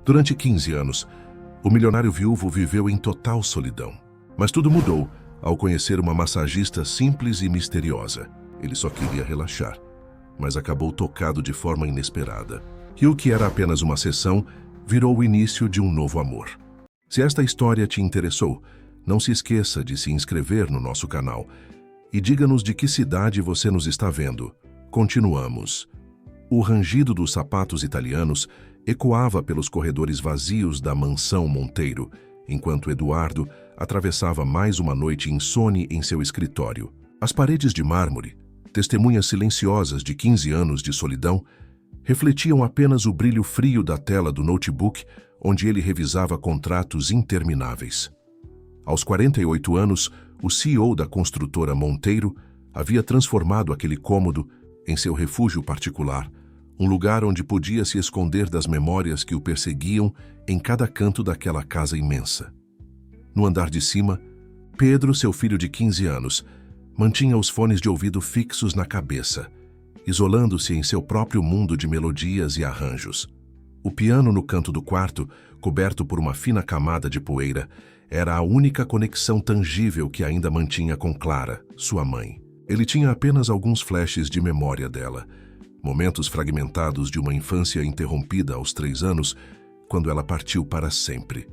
Durante 15 anos, o milionário viúvo viveu em total solidão. Mas tudo mudou ao conhecer uma massagista simples e misteriosa. Ele só queria relaxar, mas acabou tocado de forma inesperada. E o que era apenas uma sessão virou o início de um novo amor. Se esta história te interessou, não se esqueça de se inscrever no nosso canal e diga-nos de que cidade você nos está vendo. Continuamos. O rangido dos sapatos italianos ecoava pelos corredores vazios da mansão Monteiro, enquanto Eduardo atravessava mais uma noite insone em seu escritório. As paredes de mármore, testemunhas silenciosas de 15 anos de solidão, refletiam apenas o brilho frio da tela do notebook onde ele revisava contratos intermináveis. Aos 48 anos, o CEO da construtora Monteiro havia transformado aquele cômodo em seu refúgio particular, um lugar onde podia se esconder das memórias que o perseguiam em cada canto daquela casa imensa. No andar de cima, Pedro, seu filho de 15 anos, mantinha os fones de ouvido fixos na cabeça, isolando-se em seu próprio mundo de melodias e arranjos. O piano no canto do quarto, coberto por uma fina camada de poeira, era a única conexão tangível que ainda mantinha com Clara, sua mãe. Ele tinha apenas alguns flashes de memória dela, momentos fragmentados de uma infância interrompida aos 3 anos, quando ela partiu para sempre.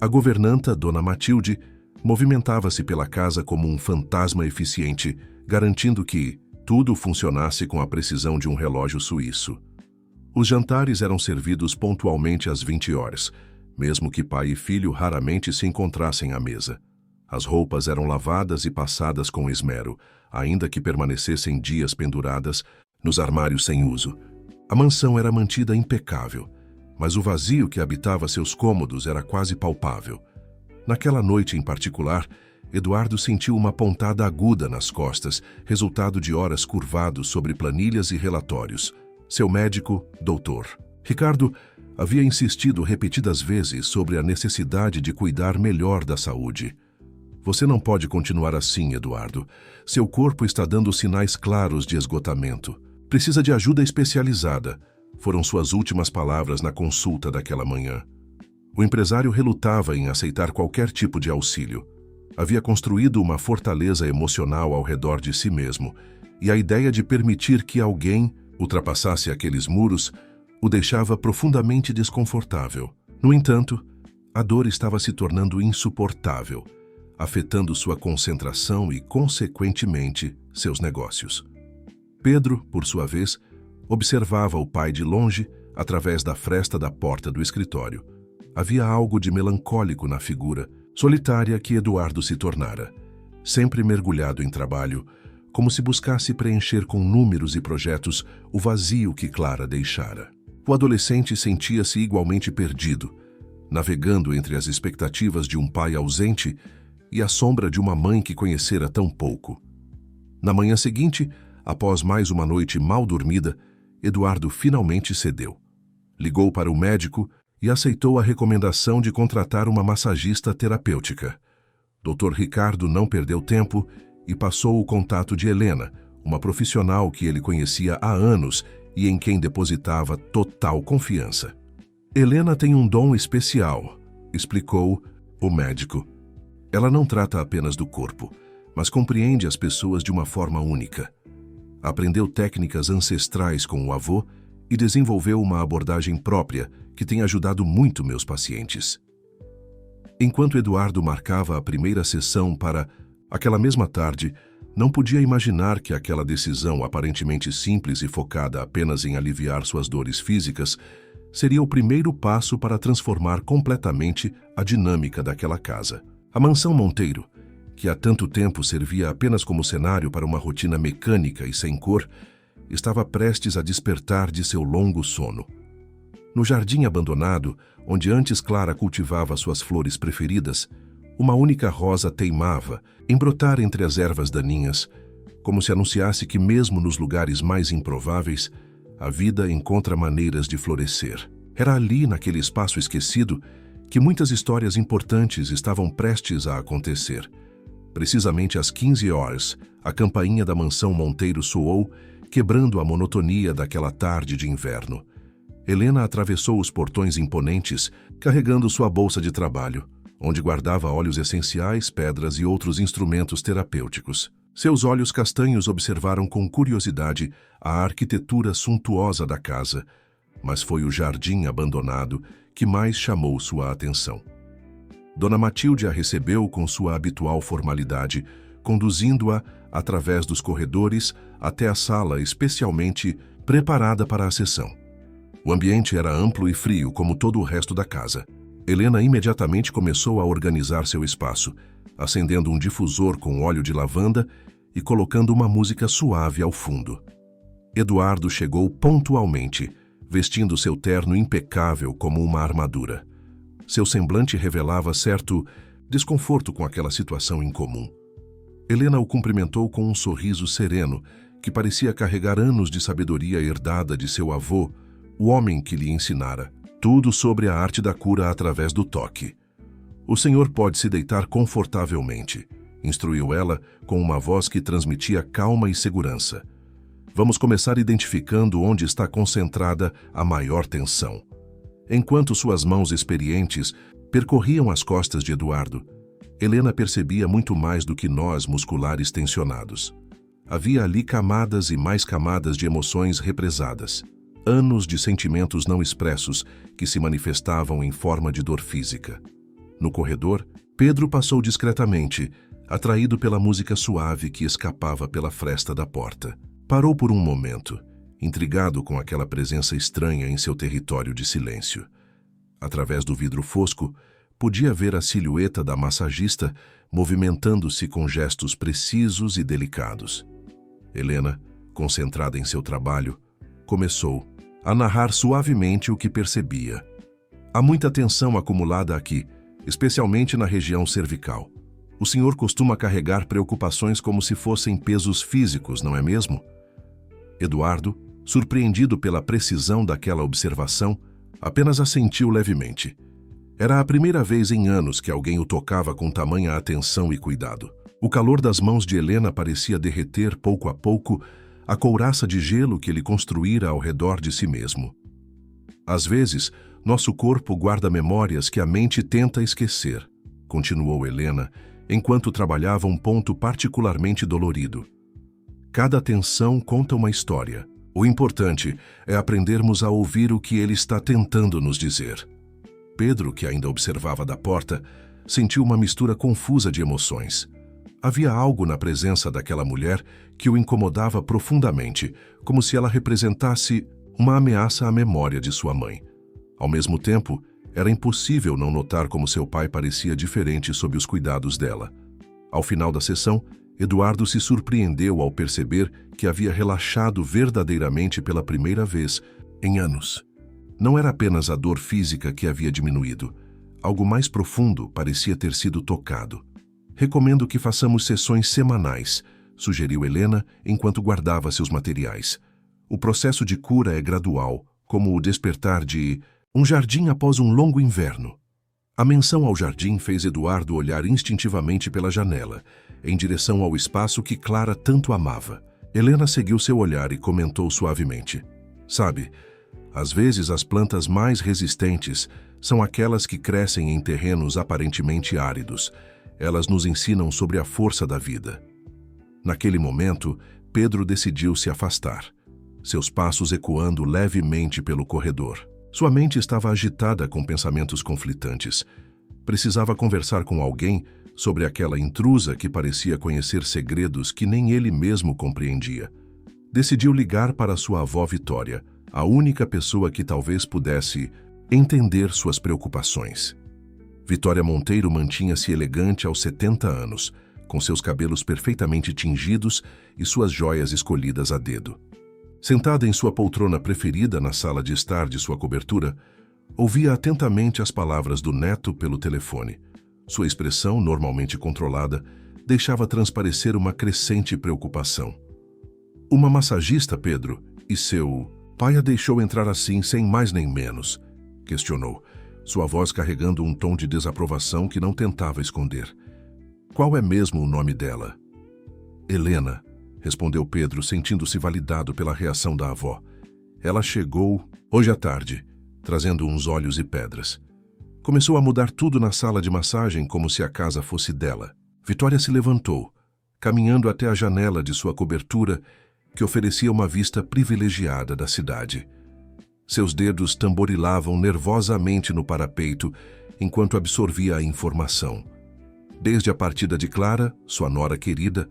A governanta, Dona Matilde, movimentava-se pela casa como um fantasma eficiente, garantindo que tudo funcionasse com a precisão de um relógio suíço. Os jantares eram servidos pontualmente às 20 horas, mesmo que pai e filho raramente se encontrassem à mesa. As roupas eram lavadas e passadas com esmero, ainda que permanecessem dias penduradas nos armários sem uso. A mansão era mantida impecável, mas o vazio que habitava seus cômodos era quase palpável. Naquela noite em particular, Eduardo sentiu uma pontada aguda nas costas, resultado de horas curvado sobre planilhas e relatórios. Seu médico, doutor Ricardo, havia insistido repetidas vezes sobre a necessidade de cuidar melhor da saúde. Você não pode continuar assim, Eduardo. Seu corpo está dando sinais claros de esgotamento. Precisa de ajuda especializada, foram suas últimas palavras na consulta daquela manhã. O empresário relutava em aceitar qualquer tipo de auxílio. Havia construído uma fortaleza emocional ao redor de si mesmo, e a ideia de permitir que alguém ultrapassasse aqueles muros o deixava profundamente desconfortável. No entanto, a dor estava se tornando insuportável, afetando sua concentração e, consequentemente, seus negócios. Pedro, por sua vez, observava o pai de longe através da fresta da porta do escritório. Havia algo de melancólico na figura solitária que Eduardo se tornara, sempre mergulhado em trabalho, como se buscasse preencher com números e projetos o vazio que Clara deixara. O adolescente sentia-se igualmente perdido, navegando entre as expectativas de um pai ausente e a sombra de uma mãe que conhecera tão pouco. Na manhã seguinte, após mais uma noite mal dormida, Eduardo finalmente cedeu. Ligou para o médico e aceitou a recomendação de contratar uma massagista terapêutica. Dr. Ricardo não perdeu tempo e passou o contato de Helena, uma profissional que ele conhecia há anos e em quem depositava total confiança. Helena tem um dom especial, explicou o médico. Ela não trata apenas do corpo, mas compreende as pessoas de uma forma única. Aprendeu técnicas ancestrais com o avô e desenvolveu uma abordagem própria que tem ajudado muito meus pacientes. Enquanto Eduardo marcava a primeira sessão para aquela mesma tarde, não podia imaginar que aquela decisão aparentemente simples e focada apenas em aliviar suas dores físicas seria o primeiro passo para transformar completamente a dinâmica daquela casa. A mansão Monteiro, que há tanto tempo servia apenas como cenário para uma rotina mecânica e sem cor, estava prestes a despertar de seu longo sono. No jardim abandonado, onde antes Clara cultivava suas flores preferidas, uma única rosa teimava em brotar entre as ervas daninhas, como se anunciasse que mesmo nos lugares mais improváveis, a vida encontra maneiras de florescer. Era ali, naquele espaço esquecido, que muitas histórias importantes estavam prestes a acontecer. Precisamente às 15 horas, a campainha da mansão Monteiro soou, quebrando a monotonia daquela tarde de inverno. Helena atravessou os portões imponentes, carregando sua bolsa de trabalho, onde guardava óleos essenciais, pedras e outros instrumentos terapêuticos. Seus olhos castanhos observaram com curiosidade a arquitetura suntuosa da casa, mas foi o jardim abandonado que mais chamou sua atenção. Dona Matilde a recebeu com sua habitual formalidade, conduzindo-a através dos corredores até a sala especialmente preparada para a sessão. O ambiente era amplo e frio, como todo o resto da casa. Helena imediatamente começou a organizar seu espaço, acendendo um difusor com óleo de lavanda e colocando uma música suave ao fundo. Eduardo chegou pontualmente, vestindo seu terno impecável como uma armadura. Seu semblante revelava certo desconforto com aquela situação incomum. Helena o cumprimentou com um sorriso sereno, que parecia carregar anos de sabedoria herdada de seu avô, o homem que lhe ensinara tudo sobre a arte da cura através do toque. "O senhor pode se deitar confortavelmente", instruiu ela com uma voz que transmitia calma e segurança. "Vamos começar identificando onde está concentrada a maior tensão." Enquanto suas mãos experientes percorriam as costas de Eduardo, Helena percebia muito mais do que nós musculares tensionados. Havia ali camadas e mais camadas de emoções represadas. Anos de sentimentos não expressos que se manifestavam em forma de dor física. No corredor, Pedro passou discretamente, atraído pela música suave que escapava pela fresta da porta. Parou por um momento, intrigado com aquela presença estranha em seu território de silêncio. Através do vidro fosco, podia ver a silhueta da massagista movimentando-se com gestos precisos e delicados. Helena, concentrada em seu trabalho, começou a narrar suavemente o que percebia. "Há muita tensão acumulada aqui, especialmente na região cervical. O senhor costuma carregar preocupações como se fossem pesos físicos, não é mesmo?" Eduardo, surpreendido pela precisão daquela observação, apenas assentiu levemente. Era a primeira vez em anos que alguém o tocava com tamanha atenção e cuidado. O calor das mãos de Helena parecia derreter pouco a pouco a couraça de gelo que ele construíra ao redor de si mesmo. "Às vezes, nosso corpo guarda memórias que a mente tenta esquecer", continuou Helena, enquanto trabalhava um ponto particularmente dolorido. "Cada tensão conta uma história. O importante é aprendermos a ouvir o que ele está tentando nos dizer." Pedro, que ainda observava da porta, sentiu uma mistura confusa de emoções. Havia algo na presença daquela mulher que o incomodava profundamente, como se ela representasse uma ameaça à memória de sua mãe. Ao mesmo tempo, era impossível não notar como seu pai parecia diferente sob os cuidados dela. Ao final da sessão, Eduardo se surpreendeu ao perceber que havia relaxado verdadeiramente pela primeira vez em anos. Não era apenas a dor física que havia diminuído. Algo mais profundo parecia ter sido tocado. "Recomendo que façamos sessões semanais", sugeriu Helena enquanto guardava seus materiais. "O processo de cura é gradual, como o despertar de um jardim após um longo inverno." A menção ao jardim fez Eduardo olhar instintivamente pela janela, em direção ao espaço que Clara tanto amava. Helena seguiu seu olhar e comentou suavemente: "Sabe, às vezes as plantas mais resistentes são aquelas que crescem em terrenos aparentemente áridos. Elas nos ensinam sobre a força da vida." Naquele momento, Pedro decidiu se afastar, seus passos ecoando levemente pelo corredor. Sua mente estava agitada com pensamentos conflitantes. Precisava conversar com alguém sobre aquela intrusa que parecia conhecer segredos que nem ele mesmo compreendia. Decidiu ligar para sua avó Vitória, a única pessoa que talvez pudesse entender suas preocupações. Vitória Monteiro mantinha-se elegante aos 70 anos, com seus cabelos perfeitamente tingidos e suas joias escolhidas a dedo. Sentada em sua poltrona preferida na sala de estar de sua cobertura, ouvia atentamente as palavras do neto pelo telefone. Sua expressão, normalmente controlada, deixava transparecer uma crescente preocupação. "Uma massagista, Pedro, e seu pai a deixou entrar assim sem mais nem menos?" questionou, sua voz carregando um tom de desaprovação que não tentava esconder. "Qual é mesmo o nome dela?" "Helena", respondeu Pedro, sentindo-se validado pela reação da avó. Ela chegou hoje à tarde, trazendo uns óleos e pedras. Começou a mudar tudo na sala de massagem como se a casa fosse dela. Vitória se levantou, caminhando até a janela de sua cobertura, que oferecia uma vista privilegiada da cidade. Seus dedos tamborilavam nervosamente no parapeito enquanto absorvia a informação. Desde a partida de Clara, sua nora querida,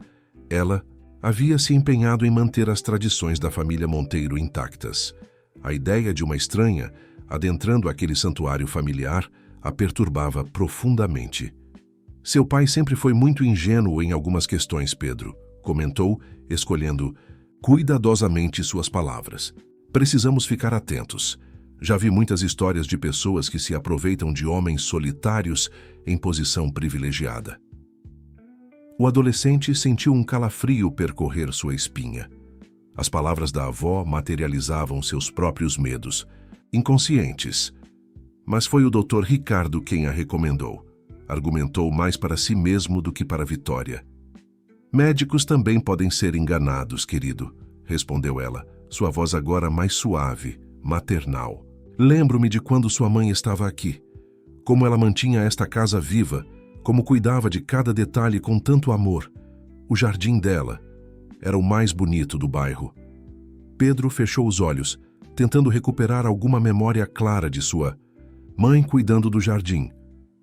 ela havia se empenhado em manter as tradições da família Monteiro intactas. A ideia de uma estranha adentrando aquele santuário familiar a perturbava profundamente. Seu pai sempre foi muito ingênuo em algumas questões, Pedro, comentou, escolhendo cuidadosamente suas palavras. Precisamos ficar atentos. Já vi muitas histórias de pessoas que se aproveitam de homens solitários em posição privilegiada. O adolescente sentiu um calafrio percorrer sua espinha. As palavras da avó materializavam seus próprios medos, inconscientes. Mas foi o Dr. Ricardo quem a recomendou. Argumentou mais para si mesmo do que para Vitória. Médicos também podem ser enganados, querido, respondeu ela, sua voz agora mais suave, maternal. Lembro-me de quando sua mãe estava aqui. Como ela mantinha esta casa viva, como cuidava de cada detalhe com tanto amor. O jardim dela era o mais bonito do bairro. Pedro fechou os olhos, tentando recuperar alguma memória clara de sua mãe cuidando do jardim.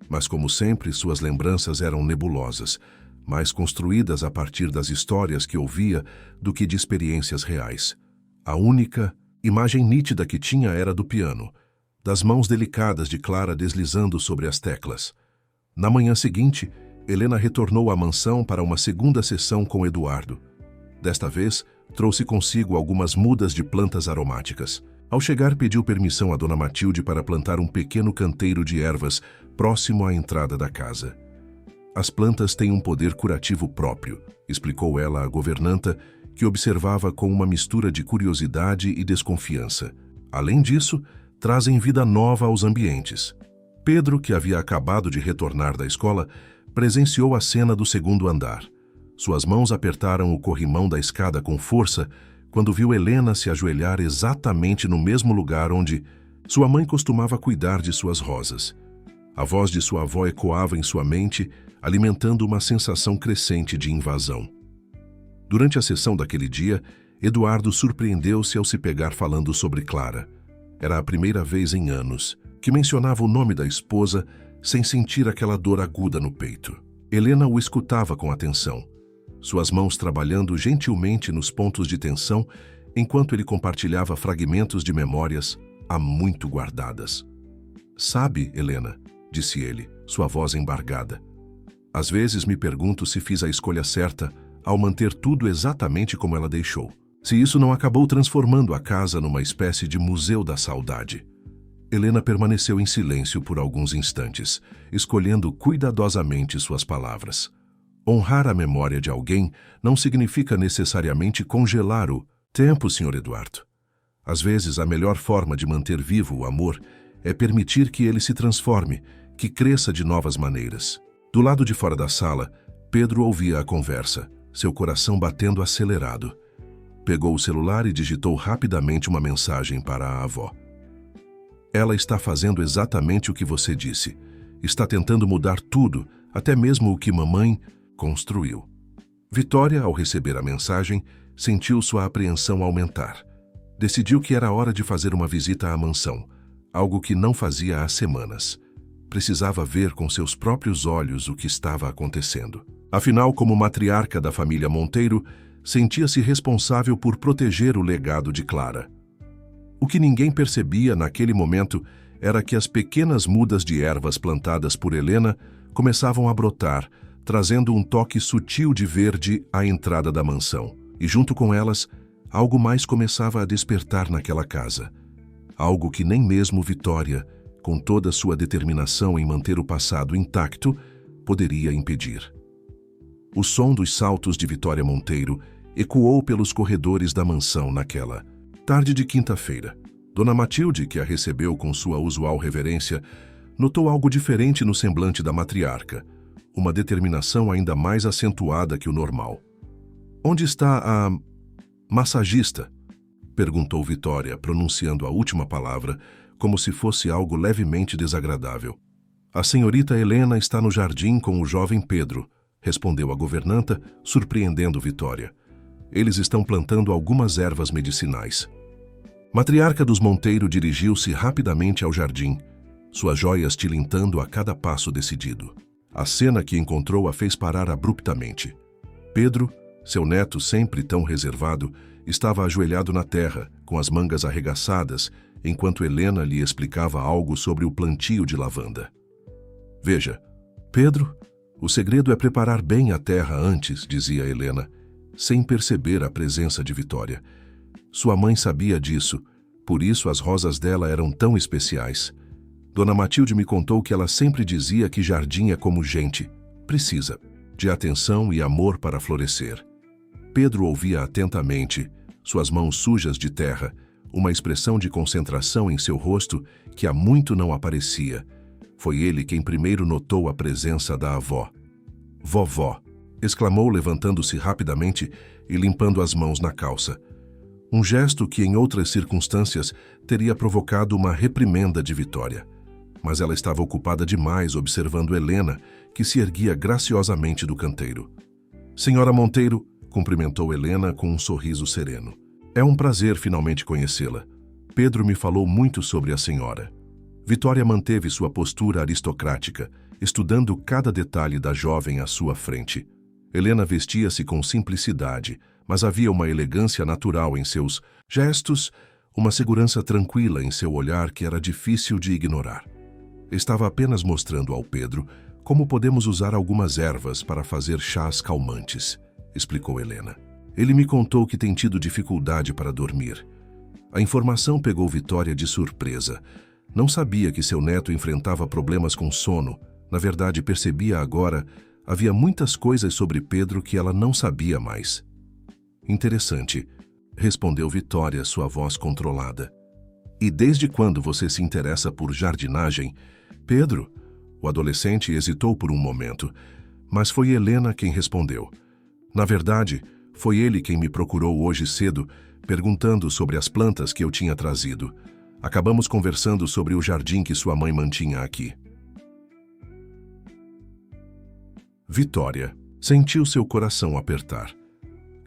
Mas, como sempre, suas lembranças eram nebulosas, mais construídas a partir das histórias que ouvia do que de experiências reais. A única imagem nítida que tinha era do piano, das mãos delicadas de Clara deslizando sobre as teclas. Na manhã seguinte, Helena retornou à mansão para uma segunda sessão com Eduardo. Desta vez, trouxe consigo algumas mudas de plantas aromáticas. Ao chegar, pediu permissão a Dona Matilde para plantar um pequeno canteiro de ervas próximo à entrada da casa. As plantas têm um poder curativo próprio, explicou ela à governanta, que observava com uma mistura de curiosidade e desconfiança. Além disso, trazem vida nova aos ambientes. Pedro, que havia acabado de retornar da escola, presenciou a cena do segundo andar. Suas mãos apertaram o corrimão da escada com força quando viu Helena se ajoelhar exatamente no mesmo lugar onde sua mãe costumava cuidar de suas rosas. A voz de sua avó ecoava em sua mente, alimentando uma sensação crescente de invasão. Durante a sessão daquele dia, Eduardo surpreendeu-se ao se pegar falando sobre Clara. Era a primeira vez em anos que mencionava o nome da esposa sem sentir aquela dor aguda no peito. Helena o escutava com atenção, suas mãos trabalhando gentilmente nos pontos de tensão enquanto ele compartilhava fragmentos de memórias há muito guardadas. Sabe, Helena, disse ele, sua voz embargada. Às vezes me pergunto se fiz a escolha certa ao manter tudo exatamente como ela deixou. Se isso não acabou transformando a casa numa espécie de museu da saudade. Helena permaneceu em silêncio por alguns instantes, escolhendo cuidadosamente suas palavras. Honrar a memória de alguém não significa necessariamente congelar o tempo, Sr. Eduardo. Às vezes, a melhor forma de manter vivo o amor é permitir que ele se transforme, que cresça de novas maneiras. Do lado de fora da sala, Pedro ouvia a conversa, seu coração batendo acelerado. Pegou o celular e digitou rapidamente uma mensagem para a avó. Ela está fazendo exatamente o que você disse. Está tentando mudar tudo, até mesmo o que mamãe construiu. Vitória, ao receber a mensagem, sentiu sua apreensão aumentar. Decidiu que era hora de fazer uma visita à mansão, algo que não fazia há semanas. Precisava ver com seus próprios olhos o que estava acontecendo. Afinal, como matriarca da família Monteiro, sentia-se responsável por proteger o legado de Clara. O que ninguém percebia naquele momento era que as pequenas mudas de ervas plantadas por Helena começavam a brotar, trazendo um toque sutil de verde à entrada da mansão. E junto com elas, algo mais começava a despertar naquela casa. Algo que nem mesmo Vitória, com toda sua determinação em manter o passado intacto, poderia impedir. O som dos saltos de Vitória Monteiro ecoou pelos corredores da mansão naquela tarde de quinta-feira. Dona Matilde, que a recebeu com sua usual reverência, notou algo diferente no semblante da matriarca, uma determinação ainda mais acentuada que o normal. Onde está a massagista? Perguntou Vitória, pronunciando a última palavra, como se fosse algo levemente desagradável. A senhorita Helena está no jardim com o jovem Pedro, respondeu a governanta, surpreendendo Vitória. Eles estão plantando algumas ervas medicinais. Matriarca dos Monteiro dirigiu-se rapidamente ao jardim, suas joias tilintando a cada passo decidido. A cena que encontrou a fez parar abruptamente. Pedro, seu neto sempre tão reservado, estava ajoelhado na terra, com as mangas arregaçadas, enquanto Helena lhe explicava algo sobre o plantio de lavanda. Veja, Pedro, o segredo é preparar bem a terra antes, dizia Helena, sem perceber a presença de Vitória. Sua mãe sabia disso, por isso as rosas dela eram tão especiais. Dona Matilde me contou que ela sempre dizia que jardim é como gente, precisa de atenção e amor para florescer. Pedro ouvia atentamente, suas mãos sujas de terra, uma expressão de concentração em seu rosto que há muito não aparecia. Foi ele quem primeiro notou a presença da avó. Vovó, exclamou levantando-se rapidamente e limpando as mãos na calça. Um gesto que em outras circunstâncias teria provocado uma reprimenda de Vitória. Mas ela estava ocupada demais observando Helena, que se erguia graciosamente do canteiro. Senhora Monteiro, cumprimentou Helena com um sorriso sereno. É um prazer finalmente conhecê-la. Pedro me falou muito sobre a senhora. Vitória manteve sua postura aristocrática, estudando cada detalhe da jovem à sua frente. Helena vestia-se com simplicidade, mas havia uma elegância natural em seus gestos, uma segurança tranquila em seu olhar que era difícil de ignorar. Estava apenas mostrando ao Pedro como podemos usar algumas ervas para fazer chás calmantes, explicou Helena. Ele me contou que tem tido dificuldade para dormir. A informação pegou Vitória de surpresa. Não sabia que seu neto enfrentava problemas com sono. Na verdade, percebia agora, havia muitas coisas sobre Pedro que ela não sabia mais. Interessante, respondeu Vitória, sua voz controlada. E desde quando você se interessa por jardinagem? Pedro? O adolescente hesitou por um momento, mas foi Helena quem respondeu. Na verdade, foi ele quem me procurou hoje cedo, perguntando sobre as plantas que eu tinha trazido. Acabamos conversando sobre o jardim que sua mãe mantinha aqui. Vitória sentiu seu coração apertar.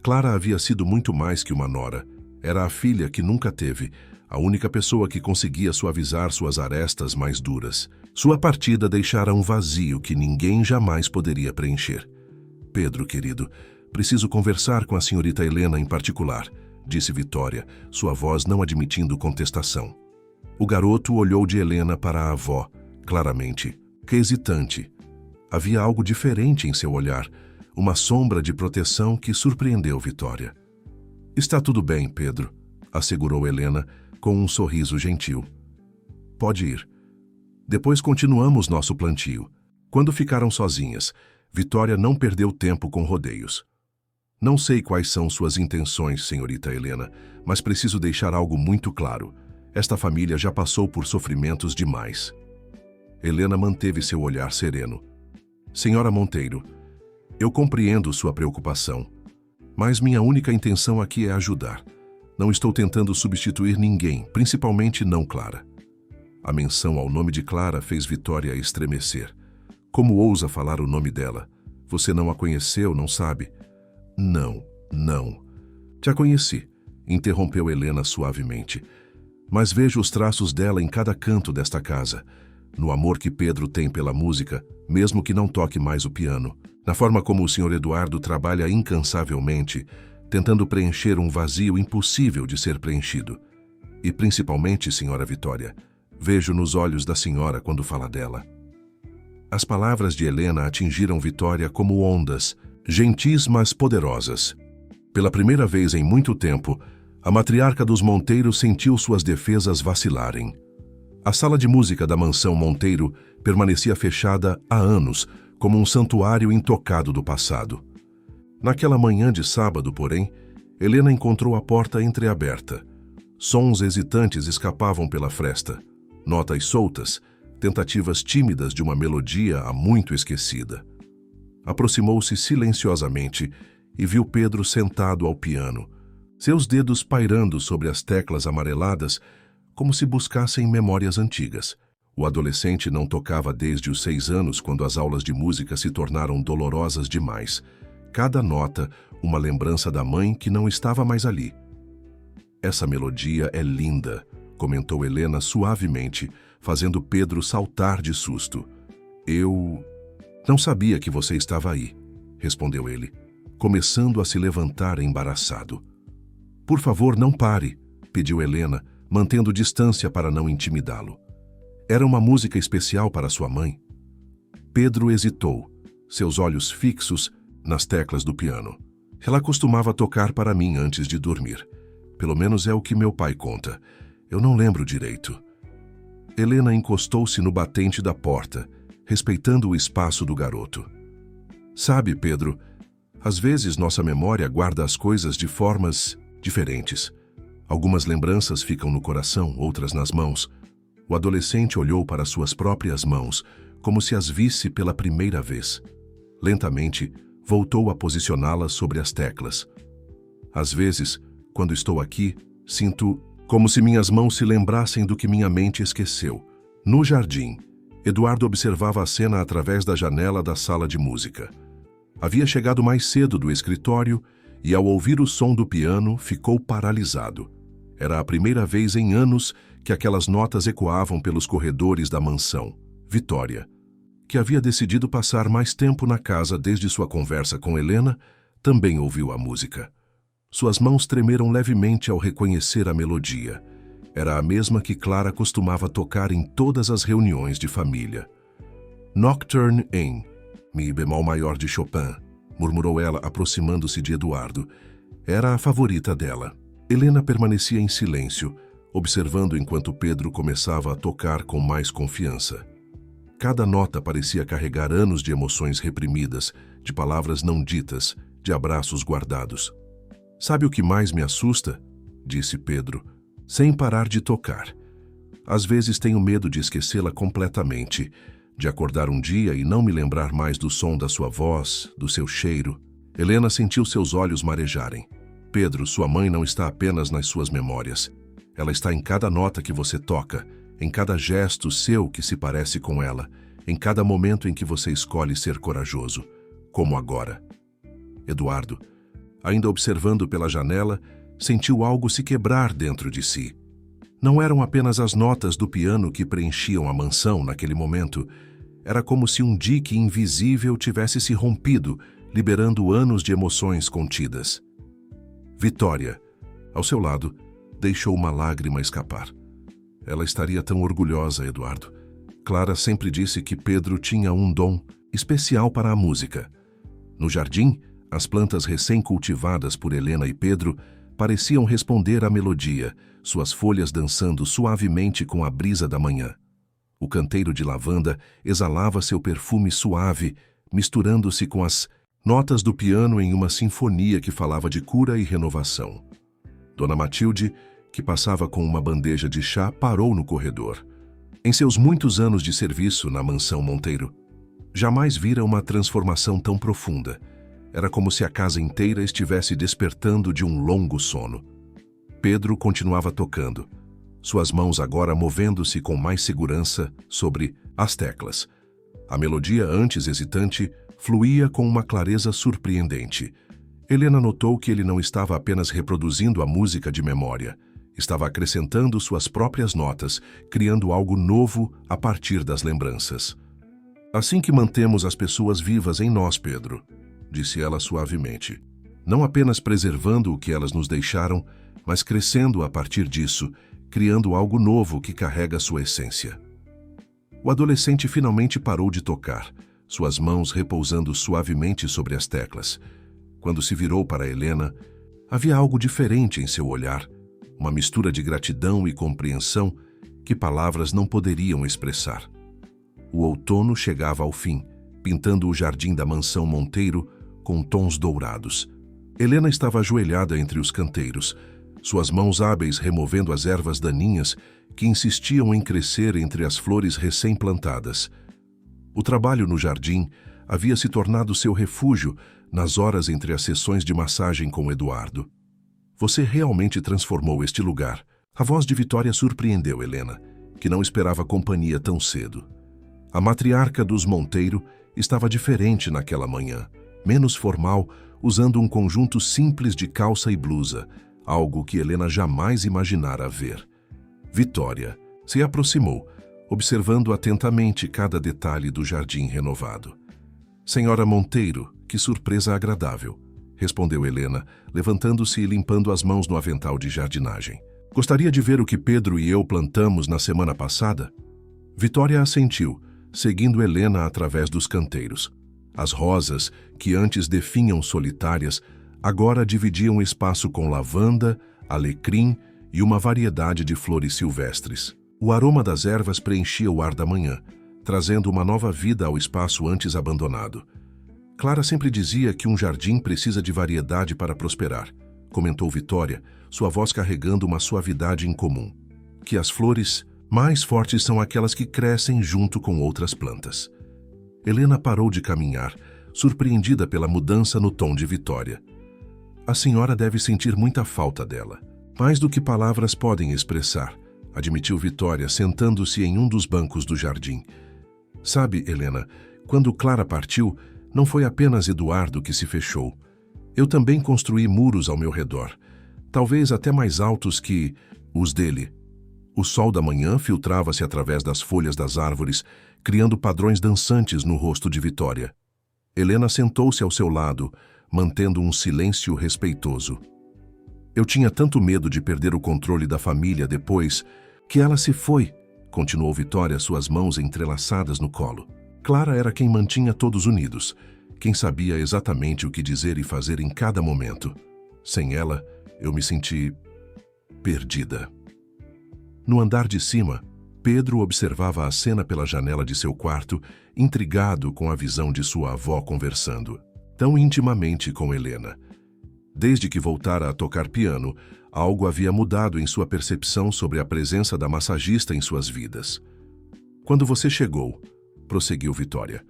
Clara havia sido muito mais que uma nora. Era a filha que nunca teve, a única pessoa que conseguia suavizar suas arestas mais duras. Sua partida deixara um vazio que ninguém jamais poderia preencher. Pedro, querido, preciso conversar com a senhorita Helena em particular, disse Vitória, sua voz não admitindo contestação. O garoto olhou de Helena para a avó, claramente, hesitante. Havia algo diferente em seu olhar, uma sombra de proteção que surpreendeu Vitória. Está tudo bem, Pedro, assegurou Helena, com um sorriso gentil. Pode ir. Depois continuamos nosso plantio. Quando ficaram sozinhas, Vitória não perdeu tempo com rodeios. Não sei quais são suas intenções, senhorita Helena, mas preciso deixar algo muito claro. Esta família já passou por sofrimentos demais. Helena manteve seu olhar sereno. Senhora Monteiro, eu compreendo sua preocupação, mas minha única intenção aqui é ajudar. Não estou tentando substituir ninguém, principalmente não Clara. A menção ao nome de Clara fez Vitória estremecer. Como ousa falar o nome dela? Você não a conheceu, não sabe? Não. Te a conheci, interrompeu Helena suavemente. Mas vejo os traços dela em cada canto desta casa. No amor que Pedro tem pela música, mesmo que não toque mais o piano. Na forma como o Sr. Eduardo trabalha incansavelmente, tentando preencher um vazio impossível de ser preenchido. E principalmente, senhora Vitória, vejo nos olhos da senhora quando fala dela. As palavras de Helena atingiram Vitória como ondas, gentis mas poderosas. Pela primeira vez em muito tempo, a matriarca dos Monteiro sentiu suas defesas vacilarem. A sala de música da mansão Monteiro permanecia fechada há anos, como um santuário intocado do passado. Naquela manhã de sábado, porém, Helena encontrou a porta entreaberta. Sons hesitantes escapavam pela fresta, notas soltas, tentativas tímidas de uma melodia há muito esquecida. Aproximou-se silenciosamente e viu Pedro sentado ao piano, seus dedos pairando sobre as teclas amareladas como se buscassem memórias antigas. O adolescente não tocava desde os 6 anos, quando as aulas de música se tornaram dolorosas demais. Cada nota, uma lembrança da mãe que não estava mais ali. Essa melodia é linda, comentou Helena suavemente, fazendo Pedro saltar de susto. Eu não sabia que você estava aí, respondeu ele, começando a se levantar embaraçado. Por favor, não pare, pediu Helena, mantendo distância para não intimidá-lo. Era uma música especial para sua mãe? Pedro hesitou, seus olhos fixos nas teclas do piano. Ela costumava tocar para mim antes de dormir. Pelo menos é o que meu pai conta. Eu não lembro direito. Helena encostou-se no batente da porta, respeitando o espaço do garoto. Sabe, Pedro, às vezes nossa memória guarda as coisas de formas diferentes. Algumas lembranças ficam no coração, outras nas mãos. O adolescente olhou para suas próprias mãos, como se as visse pela primeira vez. Lentamente, voltou a posicioná-las sobre as teclas. Às vezes, quando estou aqui, sinto como se minhas mãos se lembrassem do que minha mente esqueceu. No jardim, Eduardo observava a cena através da janela da sala de música. Havia chegado mais cedo do escritório e, ao ouvir o som do piano, ficou paralisado. Era a primeira vez em anos que aquelas notas ecoavam pelos corredores da mansão. Vitória, que havia decidido passar mais tempo na casa desde sua conversa com Helena, também ouviu a música. Suas mãos tremeram levemente ao reconhecer a melodia. Era a mesma que Clara costumava tocar em todas as reuniões de família. Nocturne em Mi bemol maior de Chopin, murmurou ela, aproximando-se de Eduardo. Era a favorita dela. Helena permanecia em silêncio, observando enquanto Pedro começava a tocar com mais confiança. Cada nota parecia carregar anos de emoções reprimidas, de palavras não ditas, de abraços guardados. Sabe o que mais me assusta? Disse Pedro, sem parar de tocar. Às vezes tenho medo de esquecê-la completamente, de acordar um dia e não me lembrar mais do som da sua voz, do seu cheiro. Helena sentiu seus olhos marejarem. Pedro, sua mãe não está apenas nas suas memórias. Ela está em cada nota que você toca, em cada gesto seu que se parece com ela, em cada momento em que você escolhe ser corajoso, como agora. Eduardo, ainda observando pela janela, sentiu algo se quebrar dentro de si. Não eram apenas as notas do piano que preenchiam a mansão naquele momento. Era como se um dique invisível tivesse se rompido, liberando anos de emoções contidas. Vitória, ao seu lado, deixou uma lágrima escapar. Ela estaria tão orgulhosa, Eduardo. Clara sempre disse que Pedro tinha um dom especial para a música. No jardim, as plantas recém-cultivadas por Helena e Pedro pareciam responder à melodia, suas folhas dançando suavemente com a brisa da manhã. O canteiro de lavanda exalava seu perfume suave, misturando-se com as notas do piano em uma sinfonia que falava de cura e renovação. Dona Matilde, que passava com uma bandeja de chá, parou no corredor. Em seus muitos anos de serviço na mansão Monteiro, jamais vira uma transformação tão profunda. Era como se a casa inteira estivesse despertando de um longo sono. Pedro continuava tocando, suas mãos agora movendo-se com mais segurança sobre as teclas. A melodia, antes hesitante, fluía com uma clareza surpreendente. Helena notou que ele não estava apenas reproduzindo a música de memória, estava acrescentando suas próprias notas, criando algo novo a partir das lembranças. Assim que mantemos as pessoas vivas em nós, Pedro, disse ela suavemente, não apenas preservando o que elas nos deixaram, mas crescendo a partir disso, criando algo novo que carrega sua essência. O adolescente finalmente parou de tocar, suas mãos repousando suavemente sobre as teclas. Quando se virou para Helena, havia algo diferente em seu olhar, uma mistura de gratidão e compreensão que palavras não poderiam expressar. O outono chegava ao fim, pintando o jardim da mansão Monteiro com tons dourados. Helena estava ajoelhada entre os canteiros, suas mãos hábeis removendo as ervas daninhas que insistiam em crescer entre as flores recém-plantadas. O trabalho no jardim havia se tornado seu refúgio nas horas entre as sessões de massagem com Eduardo. Você realmente transformou este lugar. A voz de Vitória surpreendeu Helena, que não esperava companhia tão cedo. A matriarca dos Monteiro estava diferente naquela manhã, menos formal, usando um conjunto simples de calça e blusa, algo que Helena jamais imaginara ver. Vitória se aproximou, observando atentamente cada detalhe do jardim renovado. Senhora Monteiro, que surpresa agradável, respondeu Helena, levantando-se e limpando as mãos no avental de jardinagem. Gostaria de ver o que Pedro e eu plantamos na semana passada? Vitória assentiu, seguindo Helena através dos canteiros. As rosas, que antes definham solitárias, agora dividiam espaço com lavanda, alecrim e uma variedade de flores silvestres. O aroma das ervas preenchia o ar da manhã, trazendo uma nova vida ao espaço antes abandonado. Clara sempre dizia que um jardim precisa de variedade para prosperar, comentou Vitória, sua voz carregando uma suavidade incomum. Que as flores mais fortes são aquelas que crescem junto com outras plantas. Helena parou de caminhar, surpreendida pela mudança no tom de Vitória. A senhora deve sentir muita falta dela. Mais do que palavras podem expressar, admitiu Vitória, sentando-se em um dos bancos do jardim. Sabe, Helena, quando Clara partiu, não foi apenas Eduardo que se fechou. Eu também construí muros ao meu redor, talvez até mais altos que os dele. O sol da manhã filtrava-se através das folhas das árvores, criando padrões dançantes no rosto de Vitória. Helena sentou-se ao seu lado, mantendo um silêncio respeitoso. Eu tinha tanto medo de perder o controle da família depois que ela se foi, continuou Vitória, suas mãos entrelaçadas no colo. Clara era quem mantinha todos unidos, quem sabia exatamente o que dizer e fazer em cada momento. Sem ela, eu me senti perdida. No andar de cima, Pedro observava a cena pela janela de seu quarto, intrigado com a visão de sua avó conversando, tão intimamente com Helena. Desde que voltara a tocar piano, algo havia mudado em sua percepção sobre a presença da massagista em suas vidas. Quando você chegou, prosseguiu Vitória,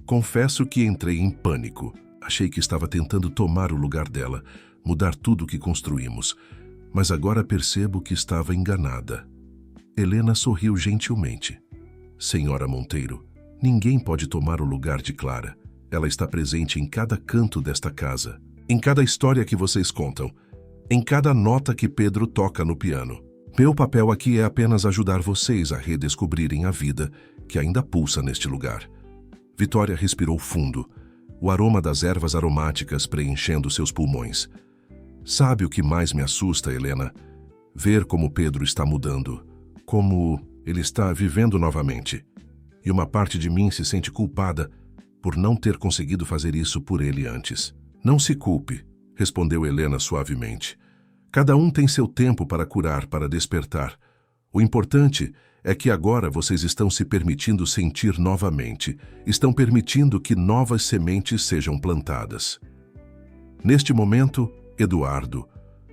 confesso que entrei em pânico. Achei que estava tentando tomar o lugar dela, mudar tudo o que construímos, mas agora percebo que estava enganada. Helena sorriu gentilmente. Senhora Monteiro, ninguém pode tomar o lugar de Clara. Ela está presente em cada canto desta casa, em cada história que vocês contam, em cada nota que Pedro toca no piano. Meu papel aqui é apenas ajudar vocês a redescobrirem a vida que ainda pulsa neste lugar. Vitória respirou fundo, o aroma das ervas aromáticas preenchendo seus pulmões. Sabe o que mais me assusta, Helena? Ver como Pedro está mudando, como ele está vivendo novamente. E uma parte de mim se sente culpada por não ter conseguido fazer isso por ele antes. Não se culpe, respondeu Helena suavemente. Cada um tem seu tempo para curar, para despertar. O importante é que agora vocês estão se permitindo sentir novamente, estão permitindo que novas sementes sejam plantadas. Neste momento, Eduardo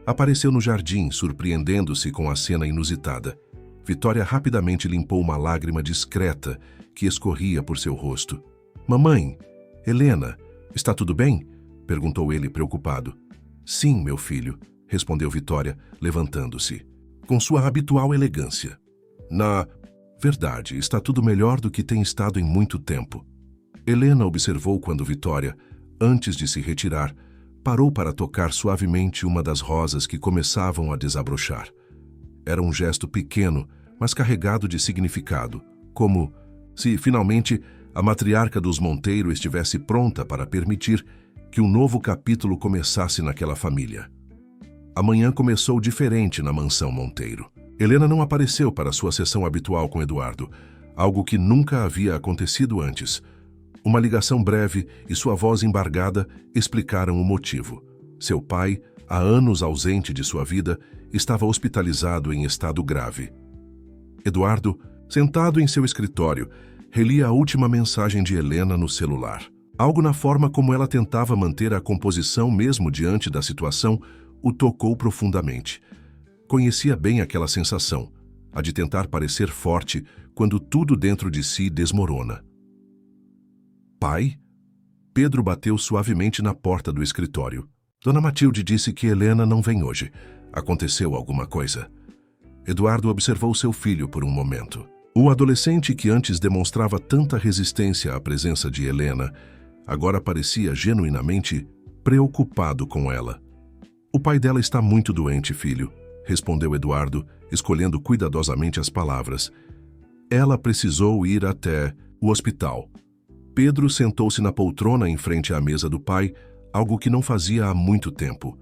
apareceu no jardim, surpreendendo-se com a cena inusitada. Vitória rapidamente limpou uma lágrima discreta que escorria por seu rosto. Mamãe, Helena, está tudo bem? Perguntou ele preocupado. Sim, meu filho, respondeu Vitória, levantando-se, com sua habitual elegância. Na verdade, está tudo melhor do que tem estado em muito tempo. Helena observou quando Vitória, antes de se retirar, parou para tocar suavemente uma das rosas que começavam a desabrochar. Era um gesto pequeno, mas carregado de significado, como se, finalmente, a matriarca dos Monteiro estivesse pronta para permitir que um novo capítulo começasse naquela família. A manhã começou diferente na mansão Monteiro. Helena não apareceu para sua sessão habitual com Eduardo, algo que nunca havia acontecido antes. Uma ligação breve e sua voz embargada explicaram o motivo. Seu pai, há anos ausente de sua vida, estava hospitalizado em estado grave. Eduardo, sentado em seu escritório, relia a última mensagem de Helena no celular. Algo na forma como ela tentava manter a composição mesmo diante da situação o tocou profundamente. Conhecia bem aquela sensação, a de tentar parecer forte quando tudo dentro de si desmorona. Pai? Pedro bateu suavemente na porta do escritório. Dona Matilde disse que Helena não vem hoje. Aconteceu alguma coisa? Eduardo observou seu filho por um momento. O adolescente que antes demonstrava tanta resistência à presença de Helena, agora parecia genuinamente preocupado com ela. O pai dela está muito doente, filho, respondeu Eduardo, escolhendo cuidadosamente as palavras. Ela precisou ir até o hospital. Pedro sentou-se na poltrona em frente à mesa do pai, algo que não fazia há muito tempo.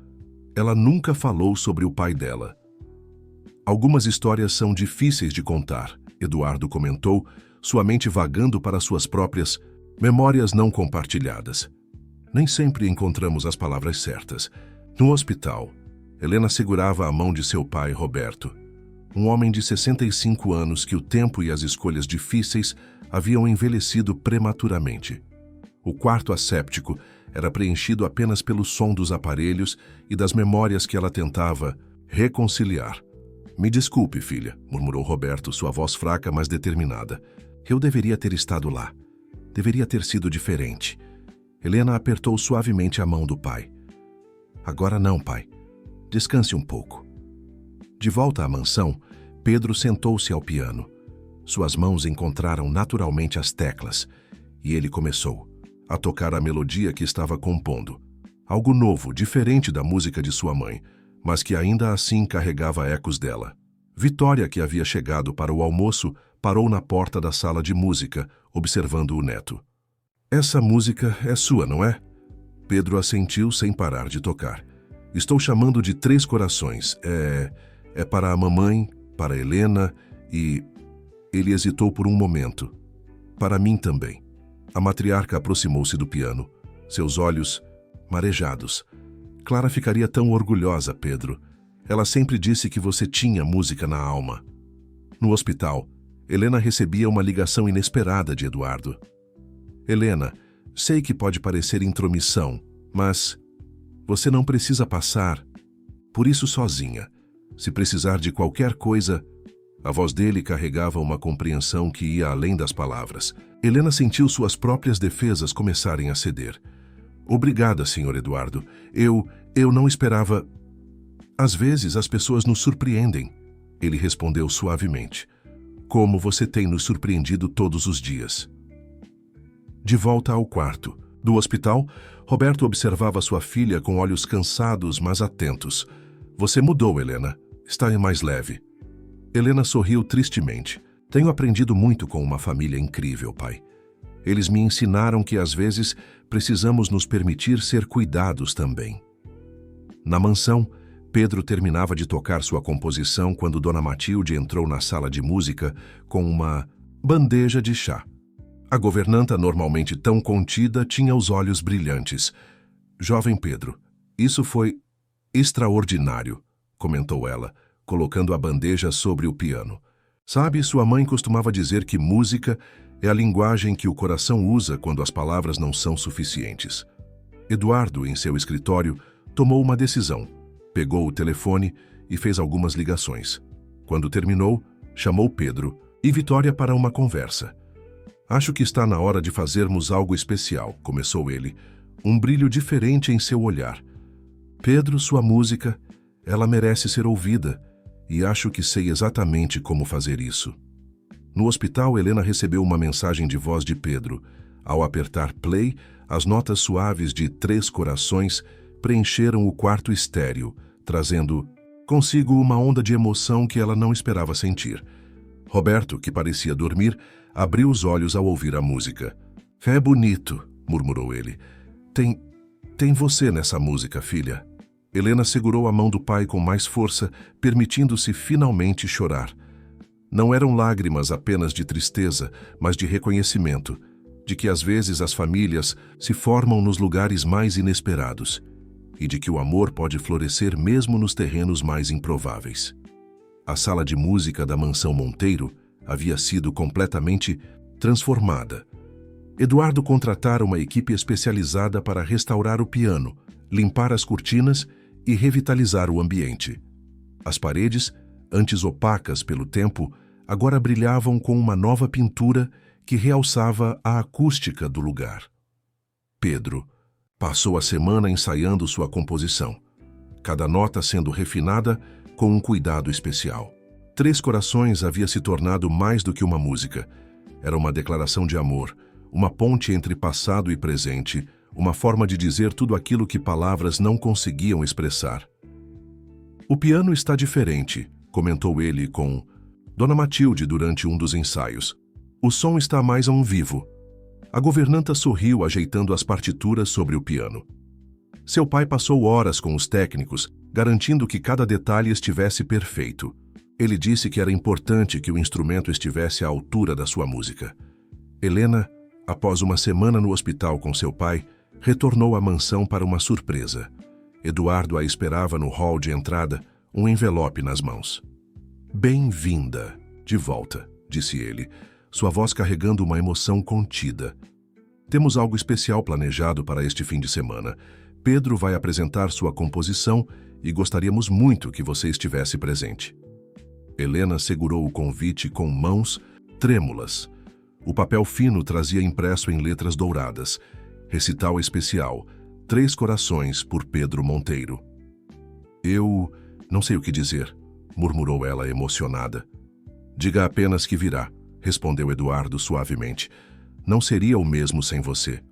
Ela nunca falou sobre o pai dela. Algumas histórias são difíceis de contar, Eduardo comentou, sua mente vagando para suas próprias memórias não compartilhadas. Nem sempre encontramos as palavras certas. No hospital, Helena segurava a mão de seu pai, Roberto, um homem de 65 anos que o tempo e as escolhas difíceis haviam envelhecido prematuramente. O quarto asséptico era preenchido apenas pelo som dos aparelhos e das memórias que ela tentava reconciliar. Me desculpe, filha, murmurou Roberto, sua voz fraca, mas determinada. Eu deveria ter estado lá. Deveria ter sido diferente. Helena apertou suavemente a mão do pai. Agora não, pai. Descanse um pouco. De volta à mansão, Pedro sentou-se ao piano. Suas mãos encontraram naturalmente as teclas, e ele começou a tocar a melodia que estava compondo. Algo novo, diferente da música de sua mãe, mas que ainda assim carregava ecos dela. Vitória, que havia chegado para o almoço, parou na porta da sala de música, observando o neto. Essa música é sua, não é? Pedro assentiu sem parar de tocar. Estou chamando de Três Corações. É para a mamãe, para Helena e... Ele hesitou por um momento. Para mim também. A matriarca aproximou-se do piano, seus olhos marejados. Clara ficaria tão orgulhosa, Pedro. Ela sempre disse que você tinha música na alma. No hospital, Helena recebia uma ligação inesperada de Eduardo. Helena, sei que pode parecer intromissão, mas você não precisa passar por isso sozinha. Se precisar de qualquer coisa... A voz dele carregava uma compreensão que ia além das palavras. Helena sentiu suas próprias defesas começarem a ceder. Obrigada, Sr. Eduardo. Eu não esperava... Às vezes as pessoas nos surpreendem. Ele respondeu suavemente. Como você tem nos surpreendido todos os dias. De volta ao quarto. Do hospital, Roberto observava sua filha com olhos cansados, mas atentos. Você mudou, Helena. Está mais leve. Helena sorriu tristemente. Tenho aprendido muito com uma família incrível, pai. Eles me ensinaram que às vezes precisamos nos permitir ser cuidados também. Na mansão, Pedro terminava de tocar sua composição quando Dona Matilde entrou na sala de música com uma bandeja de chá. A governanta, normalmente tão contida, tinha os olhos brilhantes. Jovem Pedro, isso foi extraordinário, comentou ela, colocando a bandeja sobre o piano. Sabe, sua mãe costumava dizer que música é a linguagem que o coração usa quando as palavras não são suficientes. Eduardo, em seu escritório, tomou uma decisão. Pegou o telefone e fez algumas ligações. Quando terminou, chamou Pedro e Vitória para uma conversa. Acho que está na hora de fazermos algo especial, começou ele, um brilho diferente em seu olhar. Pedro, sua música, ela merece ser ouvida. E acho que sei exatamente como fazer isso. No hospital, Helena recebeu uma mensagem de voz de Pedro. Ao apertar play, as notas suaves de Três Corações preencheram o quarto estéril, trazendo consigo uma onda de emoção que ela não esperava sentir. Roberto, que parecia dormir, abriu os olhos ao ouvir a música. É bonito, murmurou ele. Tem você nessa música, filha. Helena segurou a mão do pai com mais força, permitindo-se finalmente chorar. Não eram lágrimas apenas de tristeza, mas de reconhecimento, de que às vezes as famílias se formam nos lugares mais inesperados e de que o amor pode florescer mesmo nos terrenos mais improváveis. A sala de música da mansão Monteiro havia sido completamente transformada. Eduardo contratara uma equipe especializada para restaurar o piano, limpar as cortinas e revitalizar o ambiente. As paredes, antes opacas pelo tempo, agora brilhavam com uma nova pintura que realçava a acústica do lugar. Pedro, Passou a semana ensaiando sua composição, cada nota sendo refinada com um cuidado especial. Três Corações havia se tornado mais do que uma música. Era uma declaração de amor, uma ponte entre passado e presente, uma forma de dizer tudo aquilo que palavras não conseguiam expressar. "O piano está diferente", comentou ele com Dona Matilde durante um dos ensaios. "O som está mais a um vivo." A governanta sorriu ajeitando as partituras sobre o piano. Seu pai passou horas com os técnicos, garantindo que cada detalhe estivesse perfeito. Ele disse que era importante que o instrumento estivesse à altura da sua música. Helena, após uma semana no hospital com seu pai, retornou à mansão para uma surpresa. Eduardo a esperava no hall de entrada, um envelope nas mãos. "Bem-vinda, de volta", disse ele, sua voz carregando uma emoção contida. "Temos algo especial planejado para este fim de semana. Pedro vai apresentar sua composição e gostaríamos muito que você estivesse presente." Helena segurou o convite com mãos trêmulas. O papel fino trazia impresso em letras douradas: "Recital especial, 3 Corações por Pedro Monteiro." "Eu não sei o que dizer", murmurou ela emocionada. "Diga apenas que virá", respondeu Eduardo suavemente. "Não seria o mesmo sem você."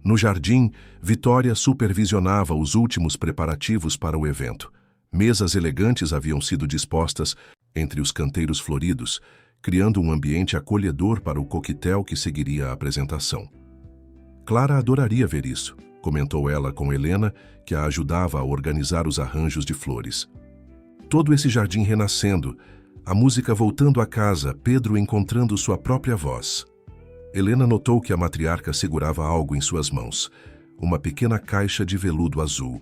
No jardim, Vitória supervisionava os últimos preparativos para o evento. Mesas elegantes haviam sido dispostas entre os canteiros floridos, criando um ambiente acolhedor para o coquetel que seguiria a apresentação. "Clara adoraria ver isso", comentou ela com Helena, que a ajudava a organizar os arranjos de flores. Todo esse jardim renascendo, a música voltando à casa, Pedro encontrando sua própria voz. Helena notou que a matriarca segurava algo em suas mãos, uma pequena caixa de veludo azul.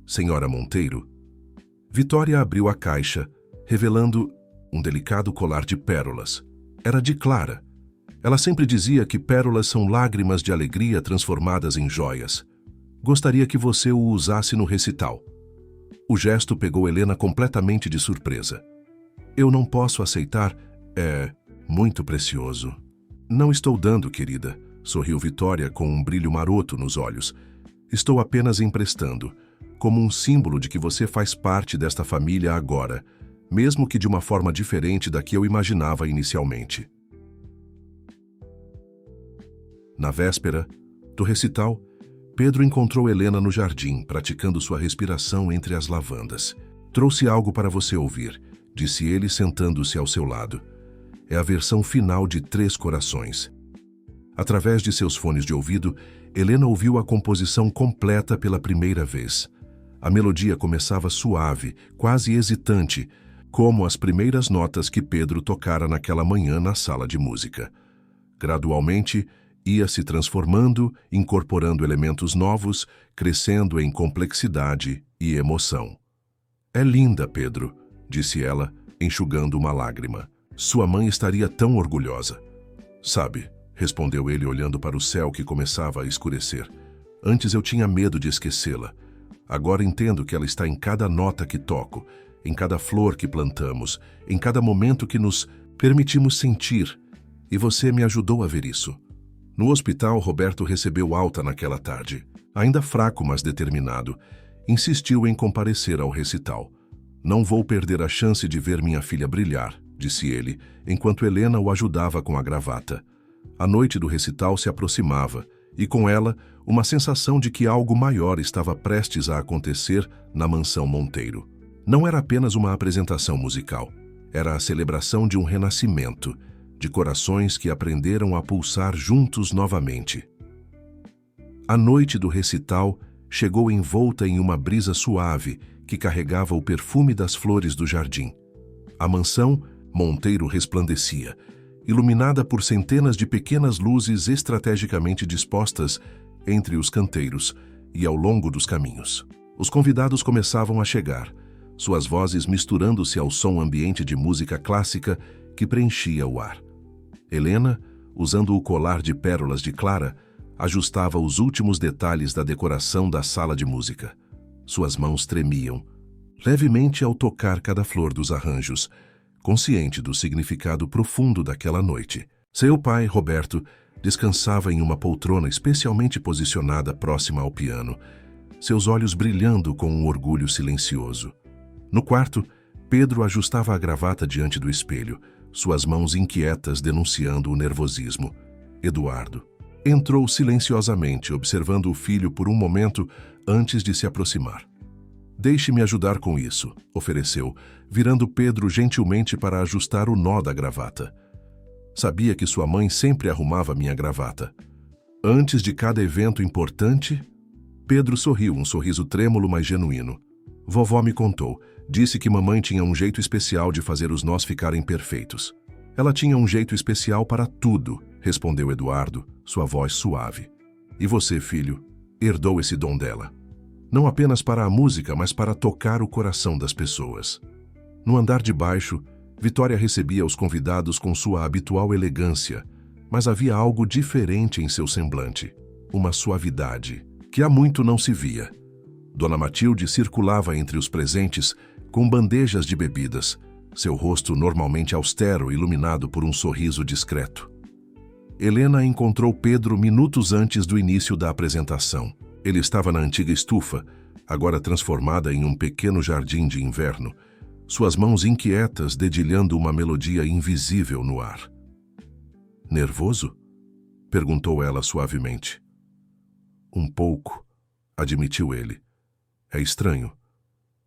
"Senhora Monteiro?" Vitória abriu a caixa, revelando um delicado colar de pérolas. Era de Clara. Ela sempre dizia que pérolas são lágrimas de alegria transformadas em joias. "Gostaria que você o usasse no recital." O gesto pegou Helena completamente de surpresa. "Eu não posso aceitar, é muito precioso." "Não estou dando, querida", sorriu Vitória com um brilho maroto nos olhos. "Estou apenas emprestando, como um símbolo de que você faz parte desta família agora, mesmo que de uma forma diferente da que eu imaginava inicialmente." Na véspera do recital, Pedro encontrou Helena no jardim, praticando sua respiração entre as lavandas. "Trouxe algo para você ouvir", disse ele sentando-se ao seu lado. "É a versão final de 3 Corações." Através de seus fones de ouvido, Helena ouviu a composição completa pela primeira vez. A melodia começava suave, quase hesitante, como as primeiras notas que Pedro tocara naquela manhã na sala de música. Gradualmente, ia se transformando, incorporando elementos novos, crescendo em complexidade e emoção. "É linda, Pedro", disse ela, enxugando uma lágrima. "Sua mãe estaria tão orgulhosa." "Sabe", respondeu ele olhando para o céu que começava a escurecer. "Antes eu tinha medo de esquecê-la. Agora entendo que ela está em cada nota que toco, em cada flor que plantamos, em cada momento que nos permitimos sentir. E você me ajudou a ver isso." No hospital, Roberto recebeu alta naquela tarde. Ainda fraco, mas determinado, insistiu em comparecer ao recital. "Não vou perder a chance de ver minha filha brilhar", disse ele, enquanto Helena o ajudava com a gravata. A noite do recital se aproximava, e com ela, uma sensação de que algo maior estava prestes a acontecer na mansão Monteiro. Não era apenas uma apresentação musical, era a celebração de um renascimento, de corações que aprenderam a pulsar juntos novamente. A noite do recital chegou envolta em uma brisa suave que carregava o perfume das flores do jardim. A mansão Monteiro resplandecia, iluminada por centenas de pequenas luzes estrategicamente dispostas entre os canteiros e ao longo dos caminhos. Os convidados começavam a chegar, suas vozes misturando-se ao som ambiente de música clássica que preenchia o ar. Helena, usando o colar de pérolas de Clara, ajustava os últimos detalhes da decoração da sala de música. Suas mãos tremiam, levemente ao tocar cada flor dos arranjos, consciente do significado profundo daquela noite. Seu pai, Roberto, descansava em uma poltrona especialmente posicionada próxima ao piano, seus olhos brilhando com um orgulho silencioso. No quarto, Pedro ajustava a gravata diante do espelho, suas mãos inquietas denunciando o nervosismo. Eduardo entrou silenciosamente, observando o filho por um momento antes de se aproximar. "Deixe-me ajudar com isso", ofereceu, virando Pedro gentilmente para ajustar o nó da gravata. Sabia que sua mãe sempre arrumava minha gravata. Antes de cada evento importante, Pedro sorriu, um sorriso trêmulo, mas genuíno. "Vovó me contou. Disse que mamãe tinha um jeito especial de fazer os nós ficarem perfeitos." "Ela tinha um jeito especial para tudo", respondeu Eduardo, sua voz suave. "E você, filho, herdou esse dom dela. Não apenas para a música, mas para tocar o coração das pessoas." No andar de baixo, Vitória recebia os convidados com sua habitual elegância, mas havia algo diferente em seu semblante, uma suavidade que há muito não se via. Dona Matilde circulava entre os presentes com bandejas de bebidas, seu rosto normalmente austero iluminado por um sorriso discreto. Helena encontrou Pedro minutos antes do início da apresentação. Ele estava na antiga estufa, agora transformada em um pequeno jardim de inverno, suas mãos inquietas dedilhando uma melodia invisível no ar. "Nervoso?" perguntou ela suavemente. "Um pouco", admitiu ele. "É estranho.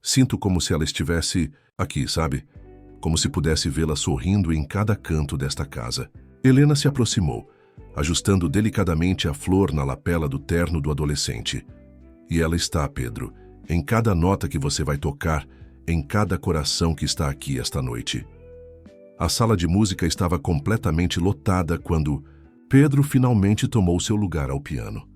Sinto como se ela estivesse aqui, sabe? Como se pudesse vê-la sorrindo em cada canto desta casa." Helena se aproximou, ajustando delicadamente a flor na lapela do terno do adolescente. "E ela está, Pedro, em cada nota que você vai tocar, em cada coração que está aqui esta noite." A sala de música estava completamente lotada quando Pedro finalmente tomou seu lugar ao piano.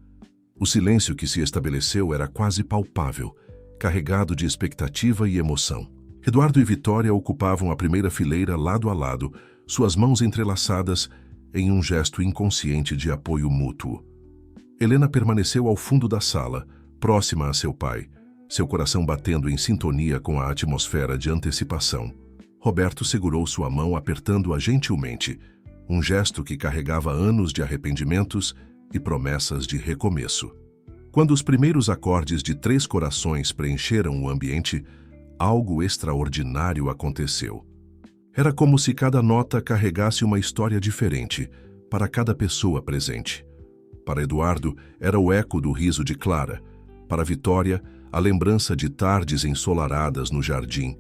O silêncio que se estabeleceu era quase palpável, carregado de expectativa e emoção. Eduardo e Vitória ocupavam a primeira fileira lado a lado, suas mãos entrelaçadas em um gesto inconsciente de apoio mútuo. Helena permaneceu ao fundo da sala, próxima a seu pai, seu coração batendo em sintonia com a atmosfera de antecipação. Roberto segurou sua mão apertando-a gentilmente, um gesto que carregava anos de arrependimentos e promessas de recomeço. Quando os primeiros acordes de Três Corações preencheram o ambiente, algo extraordinário aconteceu. Era como se cada nota carregasse uma história diferente para cada pessoa presente. Para Eduardo, era o eco do riso de Clara. Para Vitória, a lembrança de tardes ensolaradas no jardim.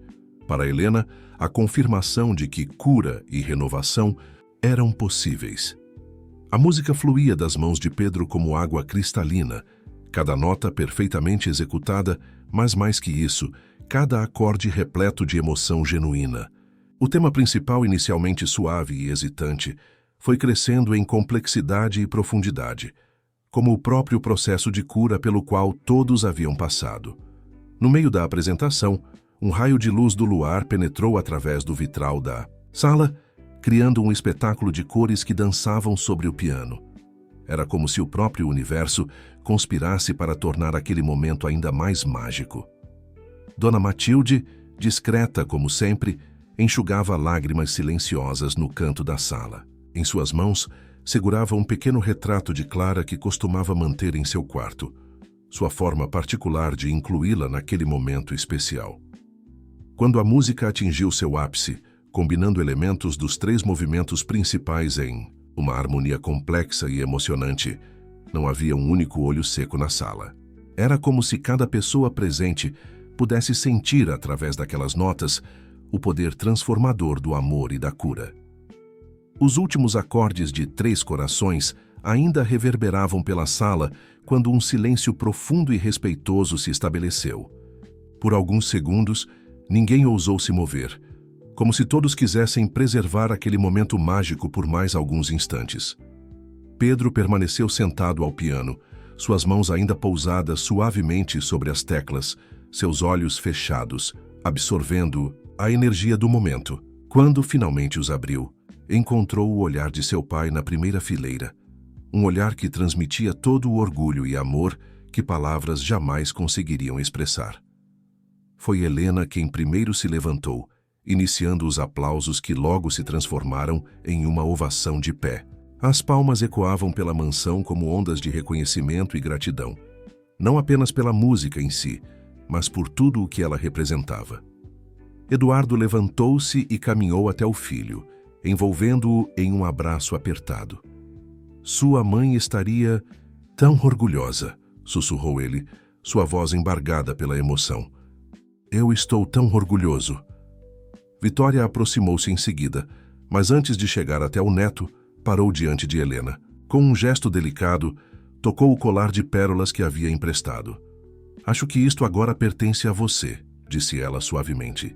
Para Helena, a confirmação de que cura e renovação eram possíveis. A música fluía das mãos de Pedro como água cristalina, cada nota perfeitamente executada, mas mais que isso, cada acorde repleto de emoção genuína. O tema principal, inicialmente suave e hesitante, foi crescendo em complexidade e profundidade, como o próprio processo de cura pelo qual todos haviam passado. No meio da apresentação, um raio de luz do luar penetrou através do vitral da sala, criando um espetáculo de cores que dançavam sobre o piano. Era como se o próprio universo conspirasse para tornar aquele momento ainda mais mágico. Dona Matilde, discreta como sempre, enxugava lágrimas silenciosas no canto da sala. Em suas mãos, segurava um pequeno retrato de Clara que costumava manter em seu quarto, sua forma particular de incluí-la naquele momento especial. Quando a música atingiu seu ápice, combinando elementos dos três movimentos principais em uma harmonia complexa e emocionante, não havia um único olho seco na sala. Era como se cada pessoa presente pudesse sentir, através daquelas notas, o poder transformador do amor e da cura. Os últimos acordes de Três Corações ainda reverberavam pela sala quando um silêncio profundo e respeitoso se estabeleceu. Por alguns segundos, ninguém ousou se mover, como se todos quisessem preservar aquele momento mágico por mais alguns instantes. Pedro permaneceu sentado ao piano, suas mãos ainda pousadas suavemente sobre as teclas, seus olhos fechados, absorvendo a energia do momento. Quando finalmente os abriu, encontrou o olhar de seu pai na primeira fileira, um olhar que transmitia todo o orgulho e amor que palavras jamais conseguiriam expressar. Foi Helena quem primeiro se levantou, iniciando os aplausos que logo se transformaram em uma ovação de pé. As palmas ecoavam pela mansão como ondas de reconhecimento e gratidão, não apenas pela música em si, mas por tudo o que ela representava. Eduardo levantou-se e caminhou até o filho, envolvendo-o em um abraço apertado. Sua mãe estaria tão orgulhosa, sussurrou ele, sua voz embargada pela emoção. Eu estou tão orgulhoso. Vitória aproximou-se em seguida, mas antes de chegar até o neto, parou diante de Helena. Com um gesto delicado, tocou o colar de pérolas que havia emprestado. Acho que isto agora pertence a você, disse ela suavemente.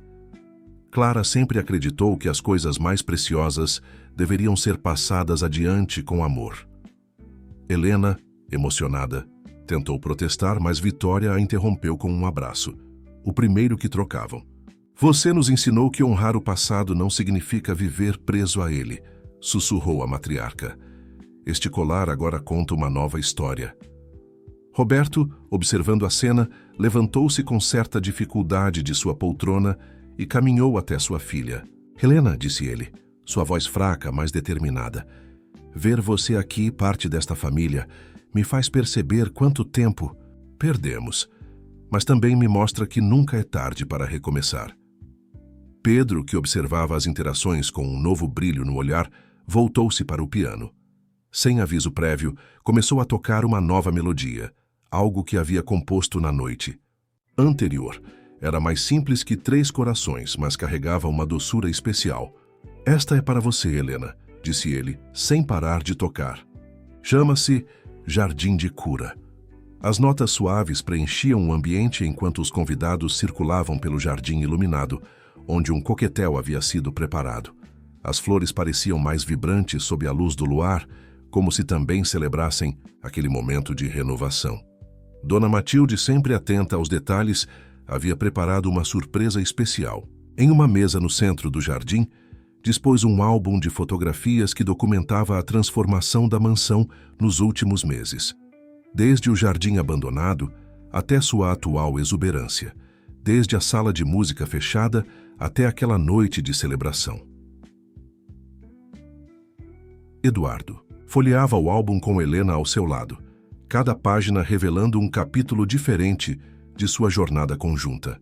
Clara sempre acreditou que as coisas mais preciosas deveriam ser passadas adiante com amor. Helena, emocionada, tentou protestar, mas Vitória a interrompeu com um abraço, o primeiro que trocavam. Você nos ensinou que honrar o passado não significa viver preso a ele, sussurrou a matriarca. Este colar agora conta uma nova história. Roberto, observando a cena, levantou-se com certa dificuldade de sua poltrona e caminhou até sua filha. Helena, disse ele, sua voz fraca, mas determinada. Ver você aqui, parte desta família, me faz perceber quanto tempo perdemos, mas também me mostra que nunca é tarde para recomeçar. Pedro, que observava as interações com um novo brilho no olhar, voltou-se para o piano. Sem aviso prévio, começou a tocar uma nova melodia, algo que havia composto na noite anterior. Era mais simples que 3 corações, mas carregava uma doçura especial. Esta é para você, Helena, disse ele, sem parar de tocar. Chama-se Jardim de Cura. As notas suaves preenchiam o ambiente enquanto os convidados circulavam pelo jardim iluminado, onde um coquetel havia sido preparado. As flores pareciam mais vibrantes sob a luz do luar, como se também celebrassem aquele momento de renovação. Dona Matilde, sempre atenta aos detalhes, havia preparado uma surpresa especial. Em uma mesa no centro do jardim, dispôs um álbum de fotografias que documentava a transformação da mansão nos últimos meses. Desde o jardim abandonado até sua atual exuberância, desde a sala de música fechada até aquela noite de celebração. Eduardo folheava o álbum com Helena ao seu lado, cada página revelando um capítulo diferente de sua jornada conjunta.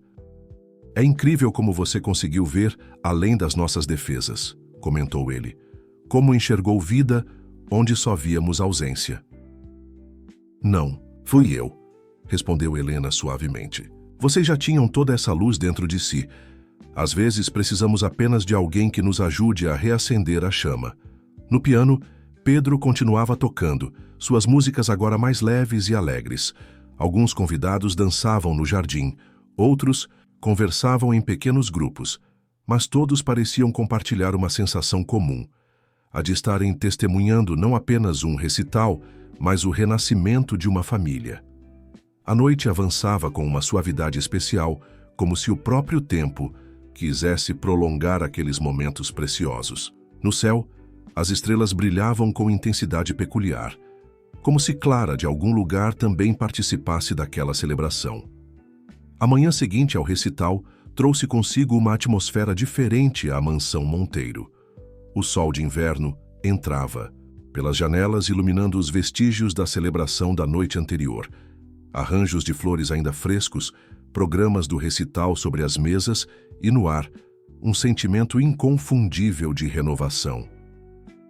É incrível como você conseguiu ver além das nossas defesas, comentou ele. Como enxergou vida onde só víamos ausência. Não, fui eu, respondeu Helena suavemente. Vocês já tinham toda essa luz dentro de si. Às vezes precisamos apenas de alguém que nos ajude a reacender a chama. No piano, Pedro continuava tocando, suas músicas agora mais leves e alegres. Alguns convidados dançavam no jardim, outros conversavam em pequenos grupos, mas todos pareciam compartilhar uma sensação comum, a de estarem testemunhando não apenas um recital, mas o renascimento de uma família. A noite avançava com uma suavidade especial, como se o próprio tempo quisesse prolongar aqueles momentos preciosos. No céu, as estrelas brilhavam com intensidade peculiar, como se Clara, de algum lugar, também participasse daquela celebração. A manhã seguinte ao recital trouxe consigo uma atmosfera diferente à mansão Monteiro. O sol de inverno entrava pelas janelas, iluminando os vestígios da celebração da noite anterior. Arranjos de flores ainda frescos, programas do recital sobre as mesas e no ar, um sentimento inconfundível de renovação.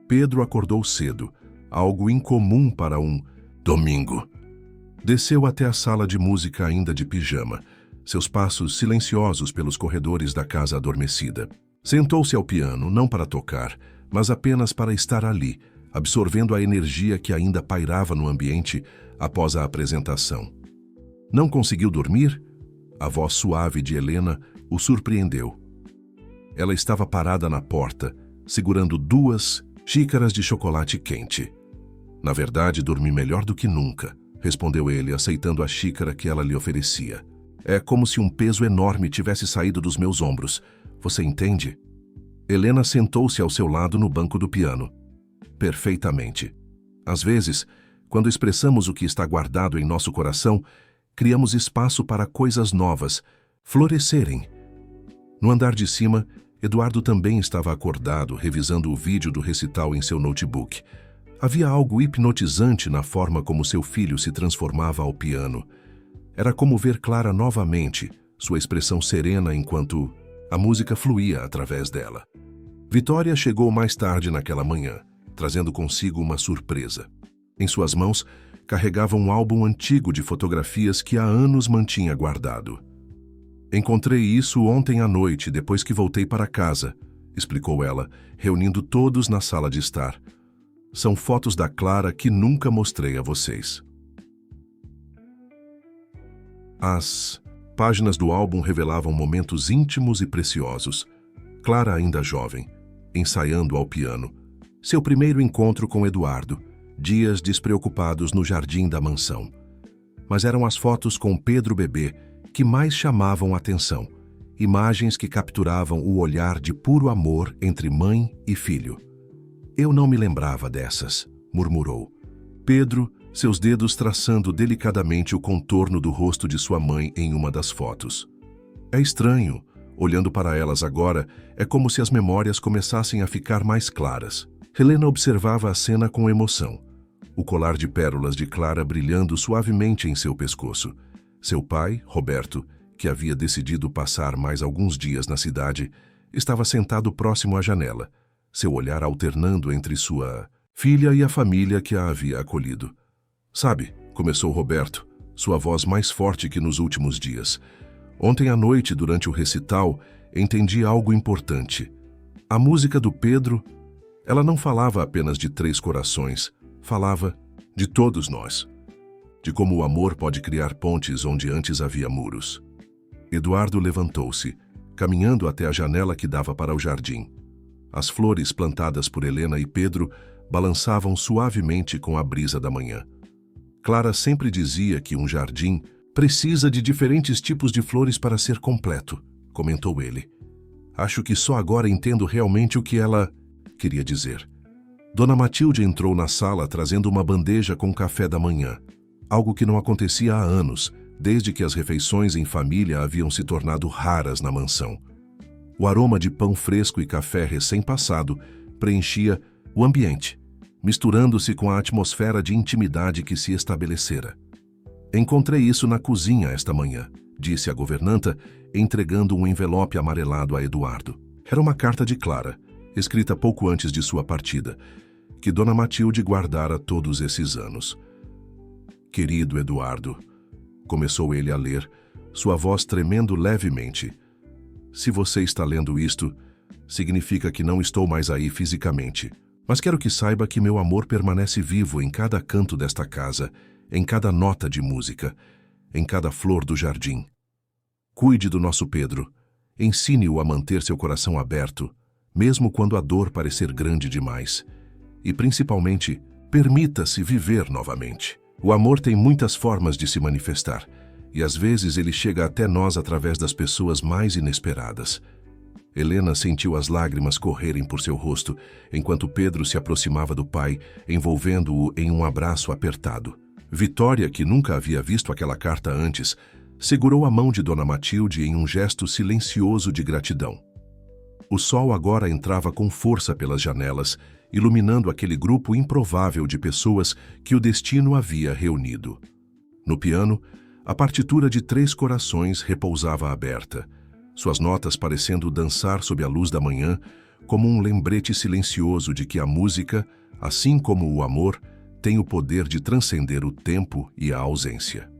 Pedro acordou cedo, algo incomum para um domingo. Desceu até a sala de música ainda de pijama, seus passos silenciosos pelos corredores da casa adormecida. Sentou-se ao piano, não para tocar, mas apenas para estar ali, absorvendo a energia que ainda pairava no ambiente após a apresentação. Não conseguiu dormir? A voz suave de Helena o surpreendeu. Ela estava parada na porta, segurando 2 xícaras de chocolate quente. Na verdade, dormi melhor do que nunca, respondeu ele, aceitando a xícara que ela lhe oferecia. É como se um peso enorme tivesse saído dos meus ombros. Você entende? Helena sentou-se ao seu lado no banco do piano. Perfeitamente. Às vezes, quando expressamos o que está guardado em nosso coração, criamos espaço para coisas novas florescerem. No andar de cima, Eduardo também estava acordado, revisando o vídeo do recital em seu notebook. Havia algo hipnotizante na forma como seu filho se transformava ao piano. Era como ver Clara novamente, sua expressão serena enquanto a música fluía através dela. Vitória chegou mais tarde naquela manhã, trazendo consigo uma surpresa. Em suas mãos, carregava um álbum antigo de fotografias que há anos mantinha guardado. "Encontrei isso ontem à noite, depois que voltei para casa", explicou ela, reunindo todos na sala de estar. "São fotos da Clara que nunca mostrei a vocês." As páginas do álbum revelavam momentos íntimos e preciosos. Clara ainda jovem, ensaiando ao piano. Seu primeiro encontro com Eduardo, dias despreocupados no jardim da mansão. Mas eram as fotos com Pedro bebê que mais chamavam a atenção. Imagens que capturavam o olhar de puro amor entre mãe e filho. "Eu não me lembrava dessas", murmurou. Pedro, seus dedos traçando delicadamente o contorno do rosto de sua mãe em uma das fotos. "É estranho. Olhando para elas agora, é como se as memórias começassem a ficar mais claras." Helena observava a cena com emoção. O colar de pérolas de Clara brilhando suavemente em seu pescoço. Seu pai, Roberto, que havia decidido passar mais alguns dias na cidade, estava sentado próximo à janela, seu olhar alternando entre sua filha e a família que a havia acolhido. "Sabe", começou Roberto, sua voz mais forte que nos últimos dias. "Ontem à noite, durante o recital, entendi algo importante. A música do Pedro, ela não falava apenas de Três Corações, falava de todos nós. De como o amor pode criar pontes onde antes havia muros." Eduardo levantou-se, caminhando até a janela que dava para o jardim. As flores plantadas por Helena e Pedro balançavam suavemente com a brisa da manhã. Clara sempre dizia que um jardim precisa de diferentes tipos de flores para ser completo, comentou ele. "Acho que só agora entendo realmente o que ela queria dizer." Dona Matilde entrou na sala trazendo uma bandeja com café da manhã, algo que não acontecia há anos, desde que as refeições em família haviam se tornado raras na mansão. O aroma de pão fresco e café recém-passado preenchia o ambiente, misturando-se com a atmosfera de intimidade que se estabelecera. "Encontrei isso na cozinha esta manhã", disse a governanta, entregando um envelope amarelado a Eduardo. Era uma carta de Clara, escrita pouco antes de sua partida, que Dona Matilde guardara todos esses anos. "Querido Eduardo", começou ele a ler, sua voz tremendo levemente. "Se você está lendo isto, significa que não estou mais aí fisicamente. Mas quero que saiba que meu amor permanece vivo em cada canto desta casa, em cada nota de música, em cada flor do jardim. Cuide do nosso Pedro. Ensine-o a manter seu coração aberto, mesmo quando a dor parecer grande demais. E, principalmente, permita-se viver novamente. O amor tem muitas formas de se manifestar, e às vezes ele chega até nós através das pessoas mais inesperadas." Helena sentiu as lágrimas correrem por seu rosto, enquanto Pedro se aproximava do pai, envolvendo-o em um abraço apertado. Vitória, que nunca havia visto aquela carta antes, segurou a mão de Dona Matilde em um gesto silencioso de gratidão. O sol agora entrava com força pelas janelas, iluminando aquele grupo improvável de pessoas que o destino havia reunido. No piano, a partitura de Três Corações repousava aberta, suas notas parecendo dançar sob a luz da manhã, como um lembrete silencioso de que a música, assim como o amor, tem o poder de transcender o tempo e a ausência.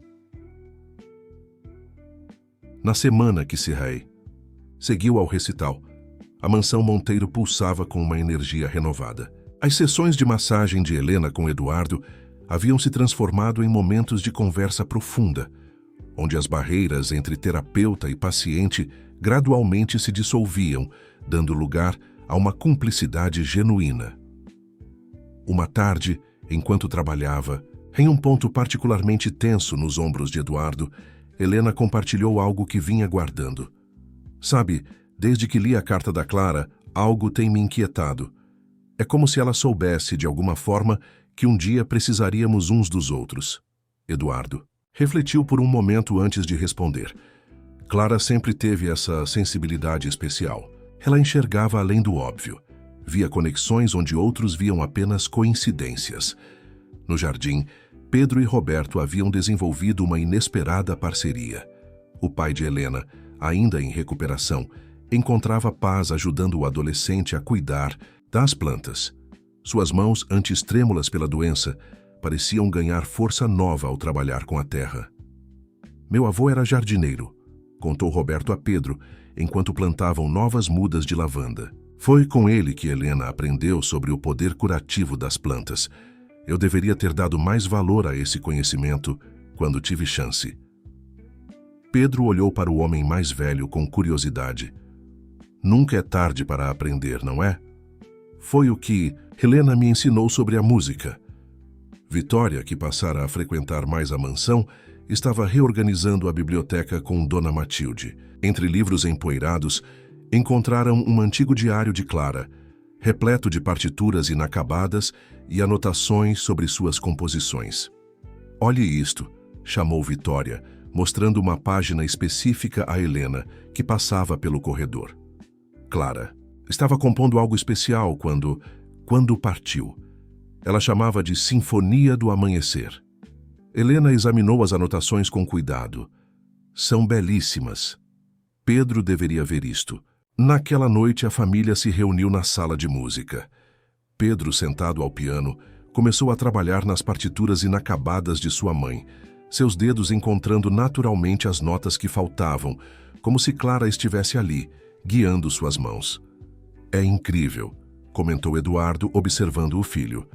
Na semana que Serrei seguiu ao recital, a mansão Monteiro pulsava com uma energia renovada. As sessões de massagem de Helena com Eduardo haviam se transformado em momentos de conversa profunda, onde as barreiras entre terapeuta e paciente gradualmente se dissolviam, dando lugar a uma cumplicidade genuína. Uma tarde, enquanto trabalhava, em um ponto particularmente tenso nos ombros de Eduardo, Helena compartilhou algo que vinha guardando. "Sabe, desde que li a carta da Clara, algo tem me inquietado. É como se ela soubesse, de alguma forma, que um dia precisaríamos uns dos outros." Eduardo refletiu por um momento antes de responder. Clara sempre teve essa sensibilidade especial. Ela enxergava além do óbvio, Via conexões onde outros viam apenas coincidências. No jardim, Pedro e Roberto haviam desenvolvido uma inesperada parceria. O pai de Helena, ainda em recuperação, encontrava paz ajudando o adolescente a cuidar das plantas. Suas mãos, antes trêmulas pela doença, pareciam ganhar força nova ao trabalhar com a terra. Meu avô era jardineiro, contou Roberto a Pedro, enquanto plantavam novas mudas de lavanda. Foi com ele que Helena aprendeu sobre o poder curativo das plantas. Eu deveria ter dado mais valor a esse conhecimento quando tive chance. Pedro olhou para o homem mais velho com curiosidade. Nunca é tarde para aprender, não é? Foi o que Helena me ensinou sobre a música. Vitória, que passara a frequentar mais a mansão, estava reorganizando a biblioteca com Dona Matilde. Entre livros empoeirados, encontraram um antigo diário de Clara, repleto de partituras inacabadas e anotações sobre suas composições. Olhe isto, chamou Vitória, mostrando uma página específica a Helena, que passava pelo corredor. Clara estava compondo algo especial quando partiu. Ela chamava de Sinfonia do Amanhecer. Helena examinou as anotações com cuidado. São belíssimas. Pedro deveria ver isto. Naquela noite, a família se reuniu na sala de música. Pedro, sentado ao piano, começou a trabalhar nas partituras inacabadas de sua mãe, seus dedos encontrando naturalmente as notas que faltavam, como se Clara estivesse ali, guiando suas mãos. É incrível, comentou Eduardo, observando o filho.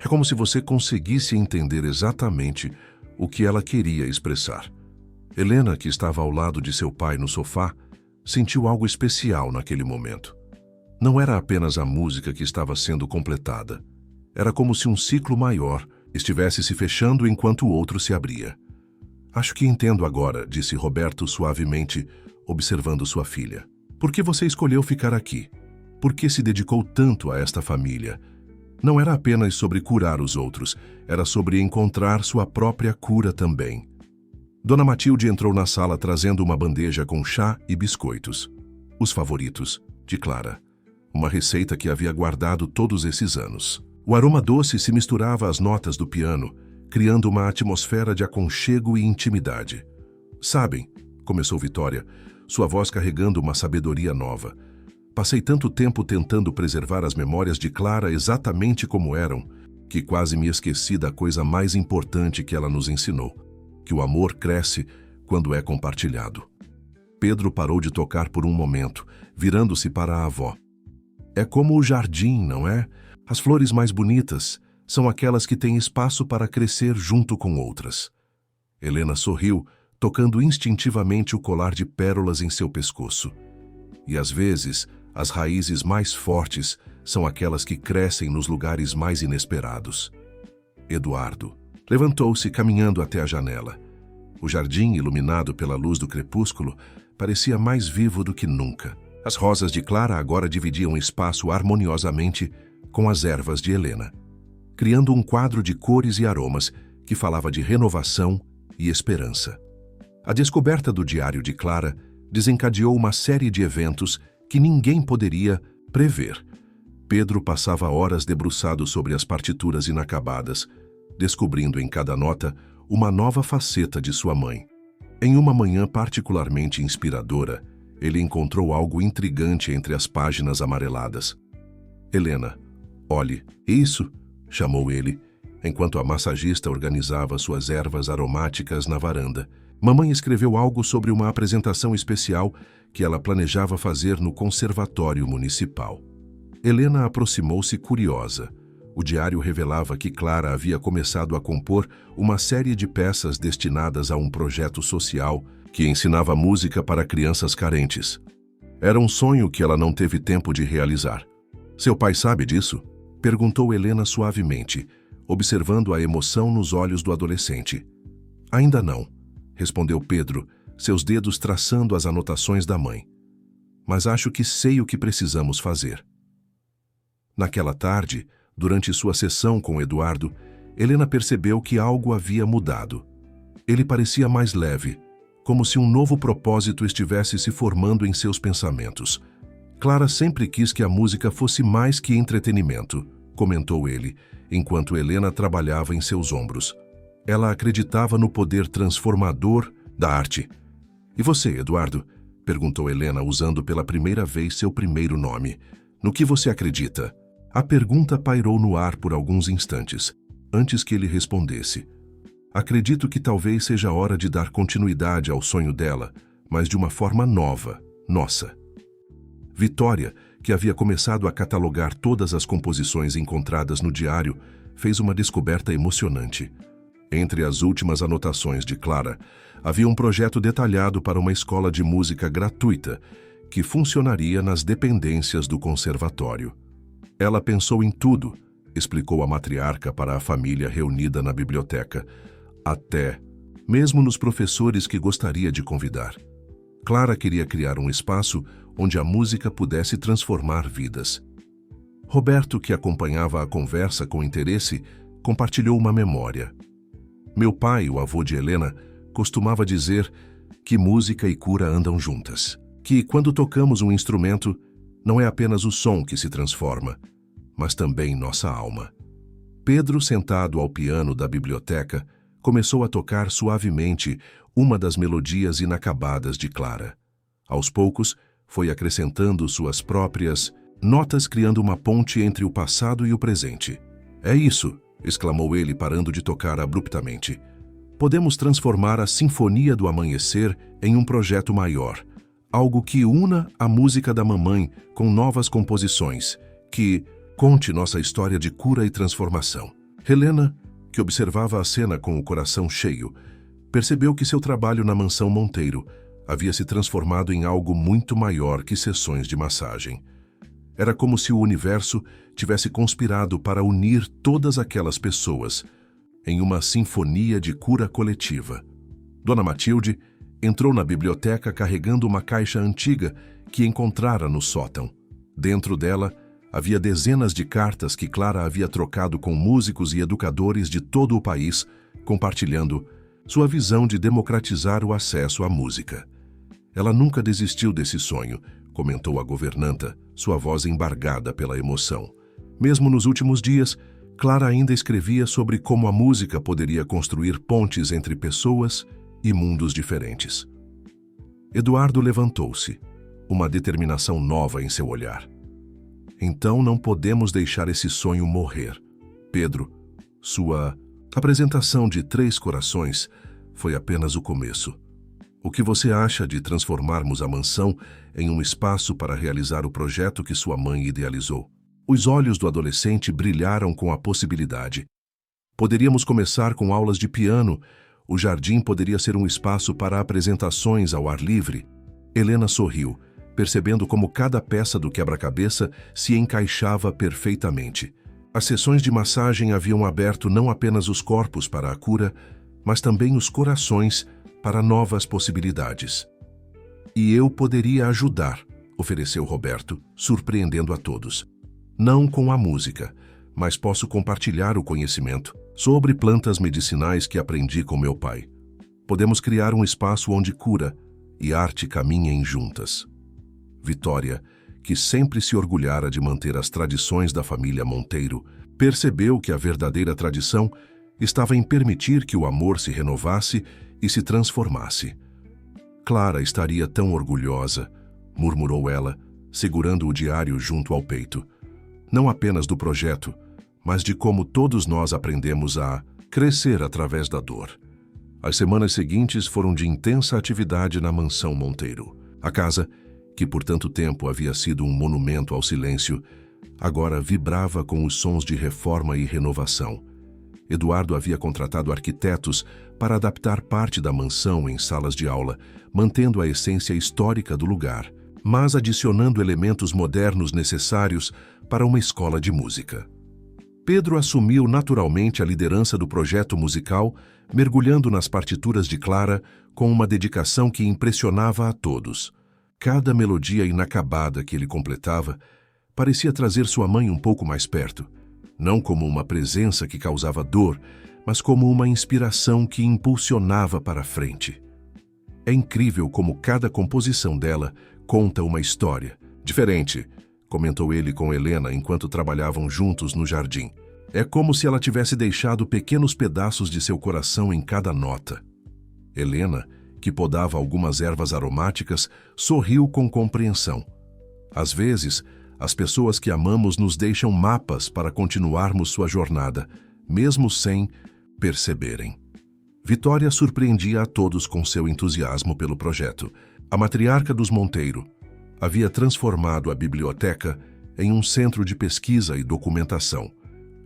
É como se você conseguisse entender exatamente o que ela queria expressar. Helena, que estava ao lado de seu pai no sofá, sentiu algo especial naquele momento. Não era apenas a música que estava sendo completada. Era como se um ciclo maior estivesse se fechando enquanto o outro se abria. Acho que entendo agora, disse Roberto suavemente, observando sua filha. Por que você escolheu ficar aqui? Por que se dedicou tanto a esta família? Não era apenas sobre curar os outros, era sobre encontrar sua própria cura também. Dona Matilde entrou na sala trazendo uma bandeja com chá e biscoitos. Os favoritos de Clara. Uma receita que havia guardado todos esses anos. O aroma doce se misturava às notas do piano, criando uma atmosfera de aconchego e intimidade. Sabem, começou Vitória, sua voz carregando uma sabedoria nova. Passei tanto tempo tentando preservar as memórias de Clara exatamente como eram, que quase me esqueci da coisa mais importante que ela nos ensinou, que o amor cresce quando é compartilhado. Pedro parou de tocar por um momento, virando-se para a avó. É como o jardim, não é? As flores mais bonitas são aquelas que têm espaço para crescer junto com outras. Helena sorriu, tocando instintivamente o colar de pérolas em seu pescoço. E às vezes, as raízes mais fortes são aquelas que crescem nos lugares mais inesperados. Eduardo levantou-se caminhando até a janela. O jardim, iluminado pela luz do crepúsculo, parecia mais vivo do que nunca. As rosas de Clara agora dividiam espaço harmoniosamente com as ervas de Helena, criando um quadro de cores e aromas que falava de renovação e esperança. A descoberta do diário de Clara desencadeou uma série de eventos que ninguém poderia prever. Pedro passava horas debruçado sobre as partituras inacabadas, descobrindo em cada nota uma nova faceta de sua mãe. Em uma manhã particularmente inspiradora, ele encontrou algo intrigante entre as páginas amareladas. Helena, olhe, isso, chamou ele, enquanto a massagista organizava suas ervas aromáticas na varanda. Mamãe escreveu algo sobre uma apresentação especial que ela planejava fazer no conservatório municipal. Helena aproximou-se curiosa. O diário revelava que Clara havia começado a compor uma série de peças destinadas a um projeto social que ensinava música para crianças carentes. Era um sonho que ela não teve tempo de realizar. Seu pai sabe disso? Perguntou Helena suavemente, observando a emoção nos olhos do adolescente. Ainda não, respondeu Pedro, seus dedos traçando as anotações da mãe. Mas acho que sei o que precisamos fazer. Naquela tarde, durante sua sessão com Eduardo, Helena percebeu que algo havia mudado. Ele parecia mais leve, como se um novo propósito estivesse se formando em seus pensamentos. Clara sempre quis que a música fosse mais que entretenimento, comentou ele, enquanto Helena trabalhava em seus ombros. Ela acreditava no poder transformador da arte. E você, Eduardo? Perguntou Helena, usando pela primeira vez seu primeiro nome. No que você acredita? A pergunta pairou no ar por alguns instantes, antes que ele respondesse. Acredito que talvez seja hora de dar continuidade ao sonho dela, mas de uma forma nova, nossa. Vitória, que havia começado a catalogar todas as composições encontradas no diário, fez uma descoberta emocionante. Entre as últimas anotações de Clara, havia um projeto detalhado para uma escola de música gratuita, que funcionaria nas dependências do conservatório. Ela pensou em tudo, explicou a matriarca para a família reunida na biblioteca, até mesmo nos professores que gostaria de convidar. Clara queria criar um espaço onde a música pudesse transformar vidas. Roberto, que acompanhava a conversa com interesse, compartilhou uma memória. Meu pai, o avô de Helena, costumava dizer que música e cura andam juntas. Que, quando tocamos um instrumento, não é apenas o som que se transforma, mas também nossa alma. Pedro, sentado ao piano da biblioteca, começou a tocar suavemente uma das melodias inacabadas de Clara. Aos poucos, foi acrescentando suas próprias notas, criando uma ponte entre o passado e o presente. É isso! Exclamou ele, parando de tocar abruptamente. Podemos transformar a Sinfonia do Amanhecer em um projeto maior, algo que una a música da mamãe com novas composições, que conte nossa história de cura e transformação. Helena, que observava a cena com o coração cheio, percebeu que seu trabalho na mansão Monteiro havia se transformado em algo muito maior que sessões de massagem. Era como se o universo tivesse conspirado para unir todas aquelas pessoas em uma sinfonia de cura coletiva. Dona Matilde entrou na biblioteca carregando uma caixa antiga que encontrara no sótão. Dentro dela, havia dezenas de cartas que Clara havia trocado com músicos e educadores de todo o país, compartilhando sua visão de democratizar o acesso à música. Ela nunca desistiu desse sonho, comentou a governanta, sua voz embargada pela emoção. Mesmo nos últimos dias, Clara ainda escrevia sobre como a música poderia construir pontes entre pessoas e mundos diferentes. Eduardo levantou-se, uma determinação nova em seu olhar. Então não podemos deixar esse sonho morrer. Pedro, sua apresentação de 3 corações foi apenas o começo. O que você acha de transformarmos a mansão em um espaço para realizar o projeto que sua mãe idealizou? Os olhos do adolescente brilharam com a possibilidade. Poderíamos começar com aulas de piano. O jardim poderia ser um espaço para apresentações ao ar livre. Helena sorriu, percebendo como cada peça do quebra-cabeça se encaixava perfeitamente. As sessões de massagem haviam aberto não apenas os corpos para a cura, mas também os corações para novas possibilidades. E eu poderia ajudar, ofereceu Roberto, surpreendendo a todos. Não com a música, mas posso compartilhar o conhecimento sobre plantas medicinais que aprendi com meu pai. Podemos criar um espaço onde cura e arte caminhem juntas. Vitória, que sempre se orgulhara de manter as tradições da família Monteiro, percebeu que a verdadeira tradição estava em permitir que o amor se renovasse e se transformasse. Clara estaria tão orgulhosa, murmurou ela, segurando o diário junto ao peito. Não apenas do projeto, mas de como todos nós aprendemos a crescer através da dor. As semanas seguintes foram de intensa atividade na mansão Monteiro. A casa, que por tanto tempo havia sido um monumento ao silêncio, agora vibrava com os sons de reforma e renovação. Eduardo havia contratado arquitetos para adaptar parte da mansão em salas de aula, mantendo a essência histórica do lugar, mas adicionando elementos modernos necessários para uma escola de música. Pedro assumiu naturalmente a liderança do projeto musical, mergulhando nas partituras de Clara com uma dedicação que impressionava a todos. Cada melodia inacabada que ele completava parecia trazer sua mãe um pouco mais perto, não como uma presença que causava dor, mas como uma inspiração que impulsionava para a frente. É incrível como cada composição dela conta uma história, Diferente, comentou ele com Helena enquanto trabalhavam juntos no jardim. É como se ela tivesse deixado pequenos pedaços de seu coração em cada nota. Helena, que podava algumas ervas aromáticas, sorriu com compreensão. Às vezes, as pessoas que amamos nos deixam mapas para continuarmos sua jornada, mesmo sem perceberem. Vitória surpreendia a todos com seu entusiasmo pelo projeto. A matriarca dos Monteiro havia transformado a biblioteca em um centro de pesquisa e documentação,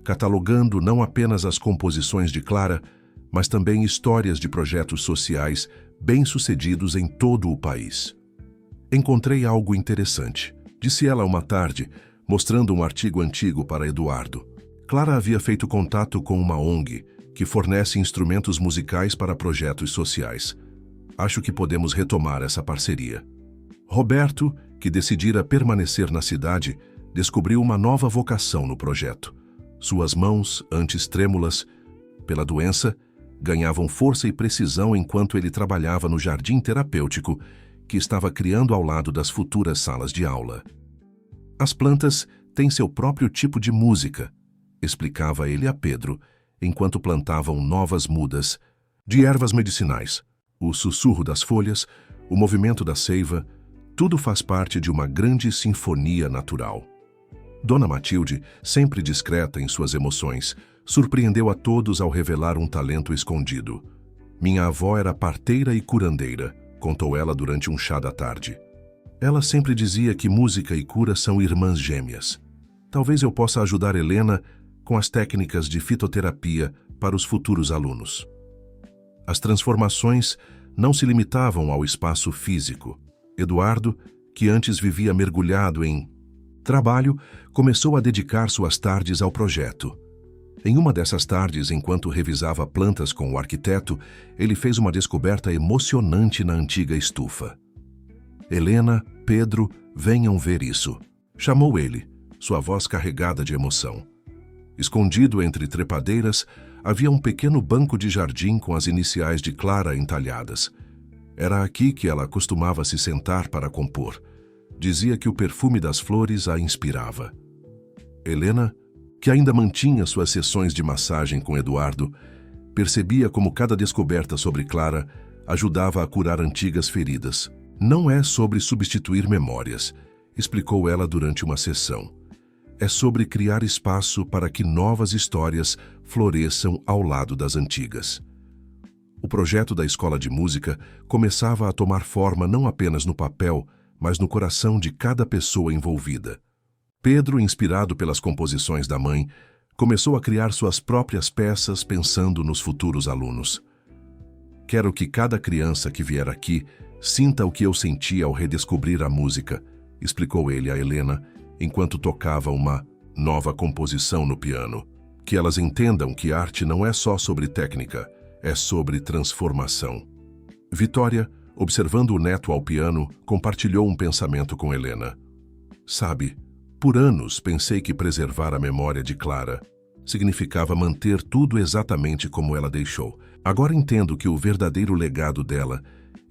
catalogando não apenas as composições de Clara, mas também histórias de projetos sociais bem-sucedidos em todo o país. Encontrei algo interessante, disse ela uma tarde, mostrando um artigo antigo para Eduardo. Clara havia feito contato com uma ONG que fornece instrumentos musicais para projetos sociais. Acho que podemos retomar essa parceria. Roberto, que decidira permanecer na cidade, descobriu uma nova vocação no projeto. Suas mãos, antes trêmulas pela doença, ganhavam força e precisão enquanto ele trabalhava no jardim terapêutico que estava criando ao lado das futuras salas de aula. As plantas têm seu próprio tipo de música, explicava ele a Pedro, enquanto plantavam novas mudas de ervas medicinais. O sussurro das folhas, o movimento da seiva, tudo faz parte de uma grande sinfonia natural. Dona Matilde, sempre discreta em suas emoções, surpreendeu a todos ao revelar um talento escondido. Minha avó era parteira e curandeira, contou ela durante um chá da tarde. Ela sempre dizia que música e cura são irmãs gêmeas. Talvez eu possa ajudar Helena com as técnicas de fitoterapia para os futuros alunos. As transformações não se limitavam ao espaço físico. Eduardo, que antes vivia mergulhado em trabalho, começou a dedicar suas tardes ao projeto. Em uma dessas tardes, enquanto revisava plantas com o arquiteto, ele fez uma descoberta emocionante na antiga estufa. Helena, Pedro, venham ver isso, chamou ele, sua voz carregada de emoção. Escondido entre trepadeiras, havia um pequeno banco de jardim com as iniciais de Clara entalhadas. Era aqui que ela costumava se sentar para compor. Dizia que o perfume das flores a inspirava. Helena, que ainda mantinha suas sessões de massagem com Eduardo, percebia como cada descoberta sobre Clara ajudava a curar antigas feridas. Não é sobre substituir memórias, explicou ela durante uma sessão. É sobre criar espaço para que novas histórias floresçam ao lado das antigas. O projeto da escola de música começava a tomar forma não apenas no papel, mas no coração de cada pessoa envolvida. Pedro, inspirado pelas composições da mãe, começou a criar suas próprias peças pensando nos futuros alunos. Quero que cada criança que vier aqui sinta o que eu senti ao redescobrir a música, explicou ele a Helena, enquanto tocava uma nova composição no piano. Que elas entendam que arte não é só sobre técnica, é sobre transformação. Vitória, observando o neto ao piano, compartilhou um pensamento com Helena. Sabe, por anos pensei que preservar a memória de Clara significava manter tudo exatamente como ela deixou. Agora entendo que o verdadeiro legado dela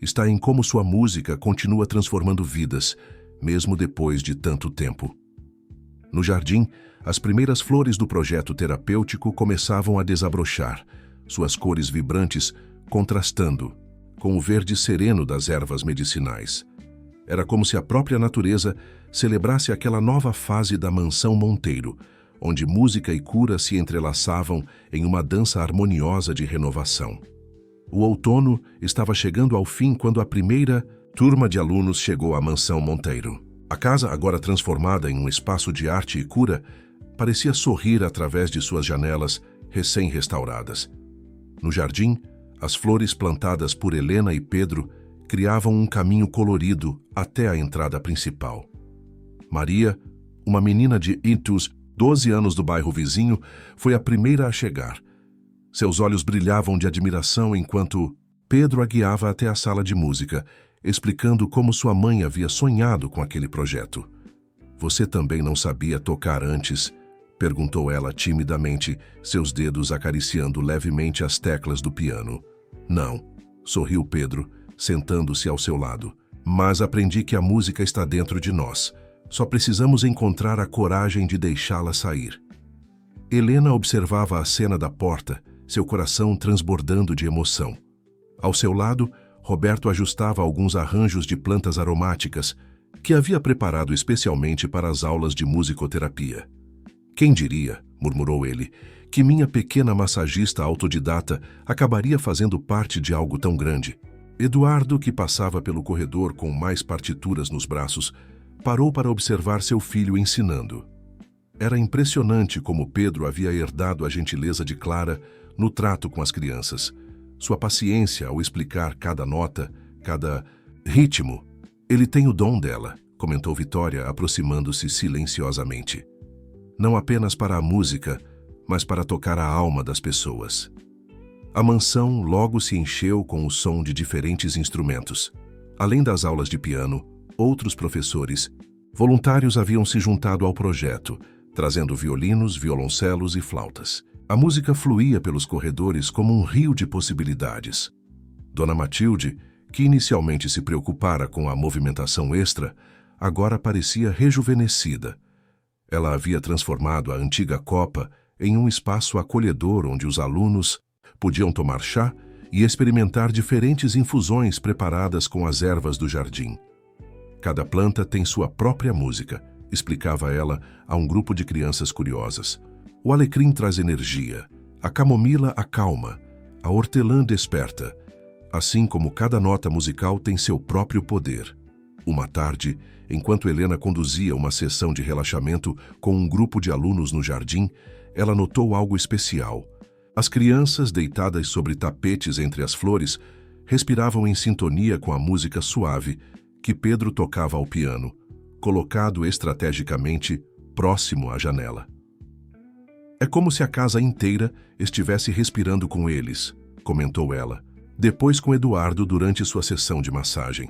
está em como sua música continua transformando vidas, mesmo depois de tanto tempo. No jardim, as primeiras flores do projeto terapêutico começavam a desabrochar, suas cores vibrantes contrastando com o verde sereno das ervas medicinais. Era como se a própria natureza celebrasse aquela nova fase da mansão Monteiro, onde música e cura se entrelaçavam em uma dança harmoniosa de renovação. O outono estava chegando ao fim quando a primeira turma de alunos chegou à mansão Monteiro. A casa, agora transformada em um espaço de arte e cura, parecia sorrir através de suas janelas recém-restauradas. No jardim, as flores plantadas por Helena e Pedro criavam um caminho colorido até a entrada principal. Maria, uma menina de Itus, 12 anos do bairro vizinho, foi a primeira a chegar. Seus olhos brilhavam de admiração enquanto Pedro a guiava até a sala de música, explicando como sua mãe havia sonhado com aquele projeto. Você também não sabia tocar antes? Perguntou ela timidamente, seus dedos acariciando levemente as teclas do piano. Não, sorriu Pedro, sentando-se ao seu lado. Mas aprendi que a música está dentro de nós. Só precisamos encontrar a coragem de deixá-la sair. Helena observava a cena da porta, seu coração transbordando de emoção. Ao seu lado, Roberto ajustava alguns arranjos de plantas aromáticas que havia preparado especialmente para as aulas de musicoterapia. Quem diria, murmurou ele, que minha pequena massagista autodidata acabaria fazendo parte de algo tão grande. Eduardo, que passava pelo corredor com mais partituras nos braços, parou para observar seu filho ensinando. Era impressionante como Pedro havia herdado a gentileza de Clara no trato com as crianças. Sua paciência ao explicar cada nota, cada ritmo. Ele tem o dom dela, comentou Vitória, aproximando-se silenciosamente. Não apenas para a música, mas para tocar a alma das pessoas. A mansão logo se encheu com o som de diferentes instrumentos. Além das aulas de piano, outros professores, voluntários haviam se juntado ao projeto, trazendo violinos, violoncelos e flautas. A música fluía pelos corredores como um rio de possibilidades. Dona Matilde, que inicialmente se preocupara com a movimentação extra, agora parecia rejuvenescida. Ela havia transformado a antiga copa em um espaço acolhedor onde os alunos podiam tomar chá e experimentar diferentes infusões preparadas com as ervas do jardim. Cada planta tem sua própria música, explicava ela a um grupo de crianças curiosas. O alecrim traz energia, a camomila acalma, a hortelã desperta, assim como cada nota musical tem seu próprio poder. Uma tarde, enquanto Helena conduzia uma sessão de relaxamento com um grupo de alunos no jardim, ela notou algo especial. As crianças, deitadas sobre tapetes entre as flores, respiravam em sintonia com a música suave que Pedro tocava ao piano, colocado estrategicamente próximo à janela. É como se a casa inteira estivesse respirando com eles, comentou ela, depois com Eduardo durante sua sessão de massagem.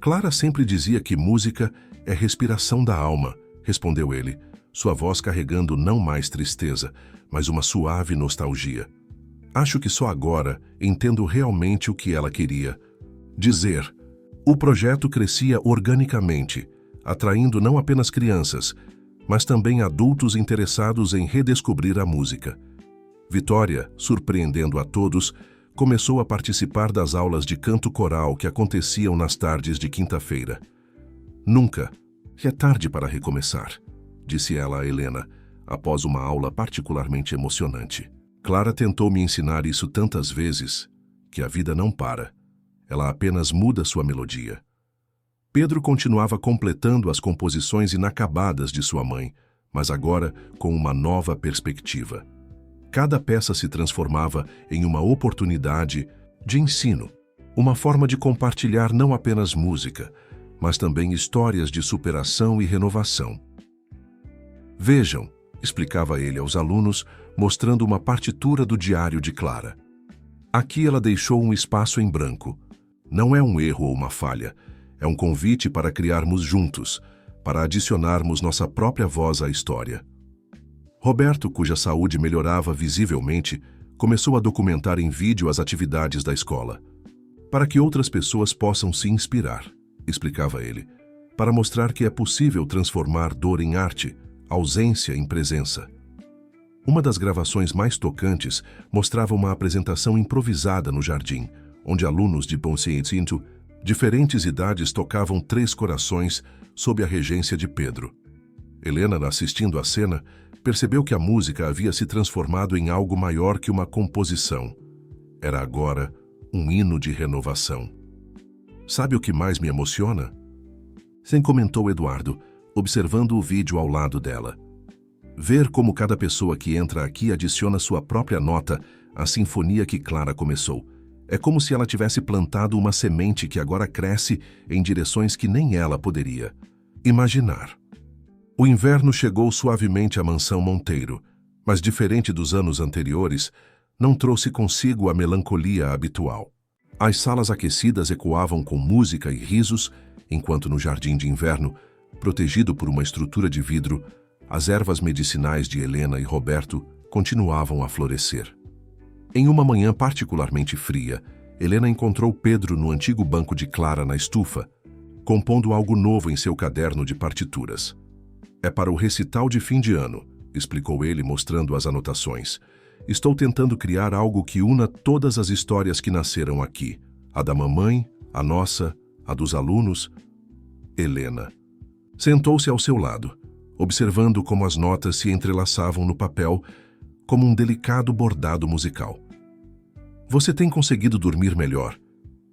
Clara sempre dizia que música é respiração da alma, respondeu ele, sua voz carregando não mais tristeza, mas uma suave nostalgia. Acho que só agora entendo realmente o que ela queria dizer. O projeto crescia organicamente, atraindo não apenas crianças, mas também adultos interessados em redescobrir a música. Vitória, surpreendendo a todos, começou a participar das aulas de canto coral que aconteciam nas tardes de quinta-feira. Nunca é tarde para recomeçar, disse ela a Helena, após uma aula particularmente emocionante. Clara tentou me ensinar isso tantas vezes, que a vida não para. Ela apenas muda sua melodia. Pedro continuava completando as composições inacabadas de sua mãe, mas agora com uma nova perspectiva. Cada peça se transformava em uma oportunidade de ensino, uma forma de compartilhar não apenas música, mas também histórias de superação e renovação. Vejam, explicava ele aos alunos, mostrando uma partitura do diário de Clara. Aqui ela deixou um espaço em branco. Não é um erro ou uma falha, é um convite para criarmos juntos, para adicionarmos nossa própria voz à história. Roberto, cuja saúde melhorava visivelmente, começou a documentar em vídeo as atividades da escola. Para que outras pessoas possam se inspirar, explicava ele, para mostrar que é possível transformar dor em arte, ausência em presença. Uma das gravações mais tocantes mostrava uma apresentação improvisada no jardim, onde alunos de Bonsetinto, diferentes idades, tocavam Três Corações sob a regência de Pedro. Helena, assistindo à cena, percebeu que a música havia se transformado em algo maior que uma composição. Era agora um hino de renovação. Sabe o que mais me emociona? Sem comentou Eduardo, observando o vídeo ao lado dela. Ver como cada pessoa que entra aqui adiciona sua própria nota à sinfonia que Clara começou. É como se ela tivesse plantado uma semente que agora cresce em direções que nem ela poderia imaginar. O inverno chegou suavemente à mansão Monteiro, mas diferente dos anos anteriores, não trouxe consigo a melancolia habitual. As salas aquecidas ecoavam com música e risos, enquanto no jardim de inverno, protegido por uma estrutura de vidro, as ervas medicinais de Helena e Roberto continuavam a florescer. Em uma manhã particularmente fria, Helena encontrou Pedro no antigo banco de Clara na estufa. compondo algo novo em seu caderno de partituras. É para o recital de fim de ano, explicou ele, mostrando as anotações. Estou tentando criar algo que una todas as histórias que nasceram aqui. A da mamãe, a nossa, a dos alunos. Helena. Sentou-se ao seu lado, observando como as notas se entrelaçavam no papel como um delicado bordado musical. Você tem conseguido dormir melhor?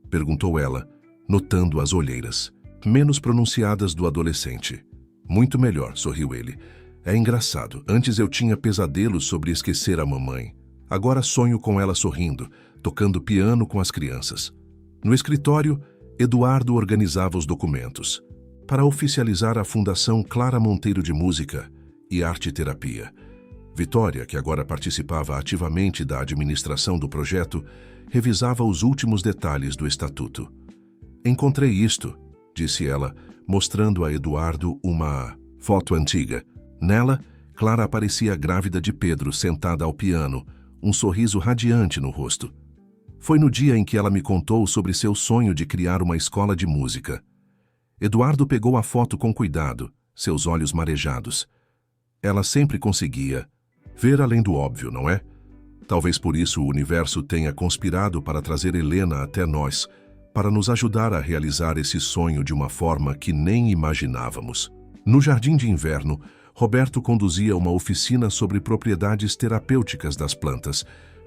Perguntou ela, notando as olheiras, menos pronunciadas do adolescente. Muito melhor, sorriu ele. É engraçado, antes eu tinha pesadelos sobre esquecer a mamãe. Agora sonho com ela sorrindo, tocando piano com as crianças. No escritório, Eduardo organizava os documentos para oficializar a Fundação Clara Monteiro de Música e Arte Terapia. Vitória, que agora participava ativamente da administração do projeto, revisava os últimos detalhes do estatuto. Encontrei isto, disse ela, mostrando a Eduardo uma foto antiga. Nela, Clara aparecia grávida de Pedro, sentada ao piano, um sorriso radiante no rosto. Foi no dia em que ela me contou sobre seu sonho de criar uma escola de música. Eduardo pegou a foto com cuidado, seus olhos marejados. Ela sempre conseguia ver além do óbvio, não é? Talvez por isso o universo tenha conspirado para trazer Helena até nós, para nos ajudar a realizar esse sonho de uma forma que nem imaginávamos. No jardim de inverno, Roberto conduzia uma oficina sobre propriedades terapêuticas das plantas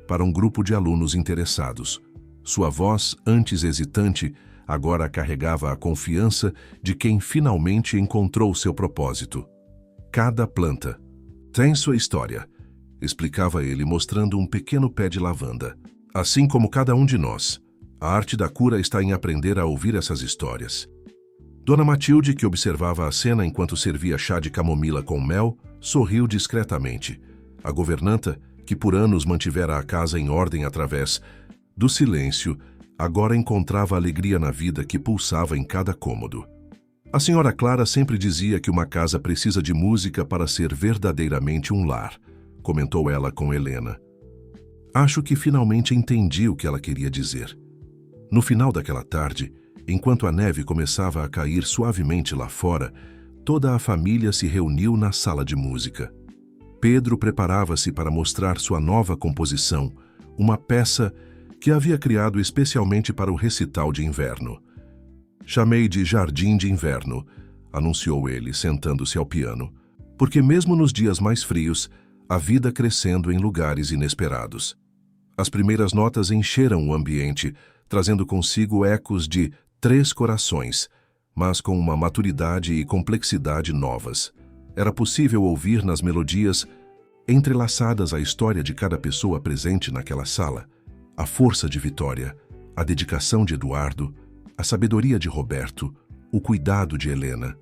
para um grupo de alunos interessados. Sua voz, antes hesitante, agora carregava a confiança de quem finalmente encontrou seu propósito. Cada planta tem sua história, explicava ele, mostrando um pequeno pé de lavanda. Assim como cada um de nós, a arte da cura está em aprender a ouvir essas histórias. Dona Matilde, que observava a cena enquanto servia chá de camomila com mel, sorriu discretamente. A governanta, que por anos mantivera a casa em ordem através do silêncio, agora encontrava alegria na vida que pulsava em cada cômodo. A senhora Clara sempre dizia que uma casa precisa de música para ser verdadeiramente um lar, comentou ela com Helena. Acho que finalmente entendi o que ela queria dizer. No final daquela tarde, enquanto a neve começava a cair suavemente lá fora, toda a família se reuniu na sala de música. Pedro preparava-se para mostrar sua nova composição, uma peça que havia criado especialmente para o recital de inverno. Chamei de Jardim de Inverno, anunciou ele, sentando-se ao piano, porque mesmo nos dias mais frios, a vida crescendo em lugares inesperados. As primeiras notas encheram o ambiente, trazendo consigo ecos de Três Corações, mas com uma maturidade e complexidade novas. Era possível ouvir nas melodias, entrelaçadas à história de cada pessoa presente naquela sala, a força de Vitória, a dedicação de Eduardo, a sabedoria de Roberto, o cuidado de Helena.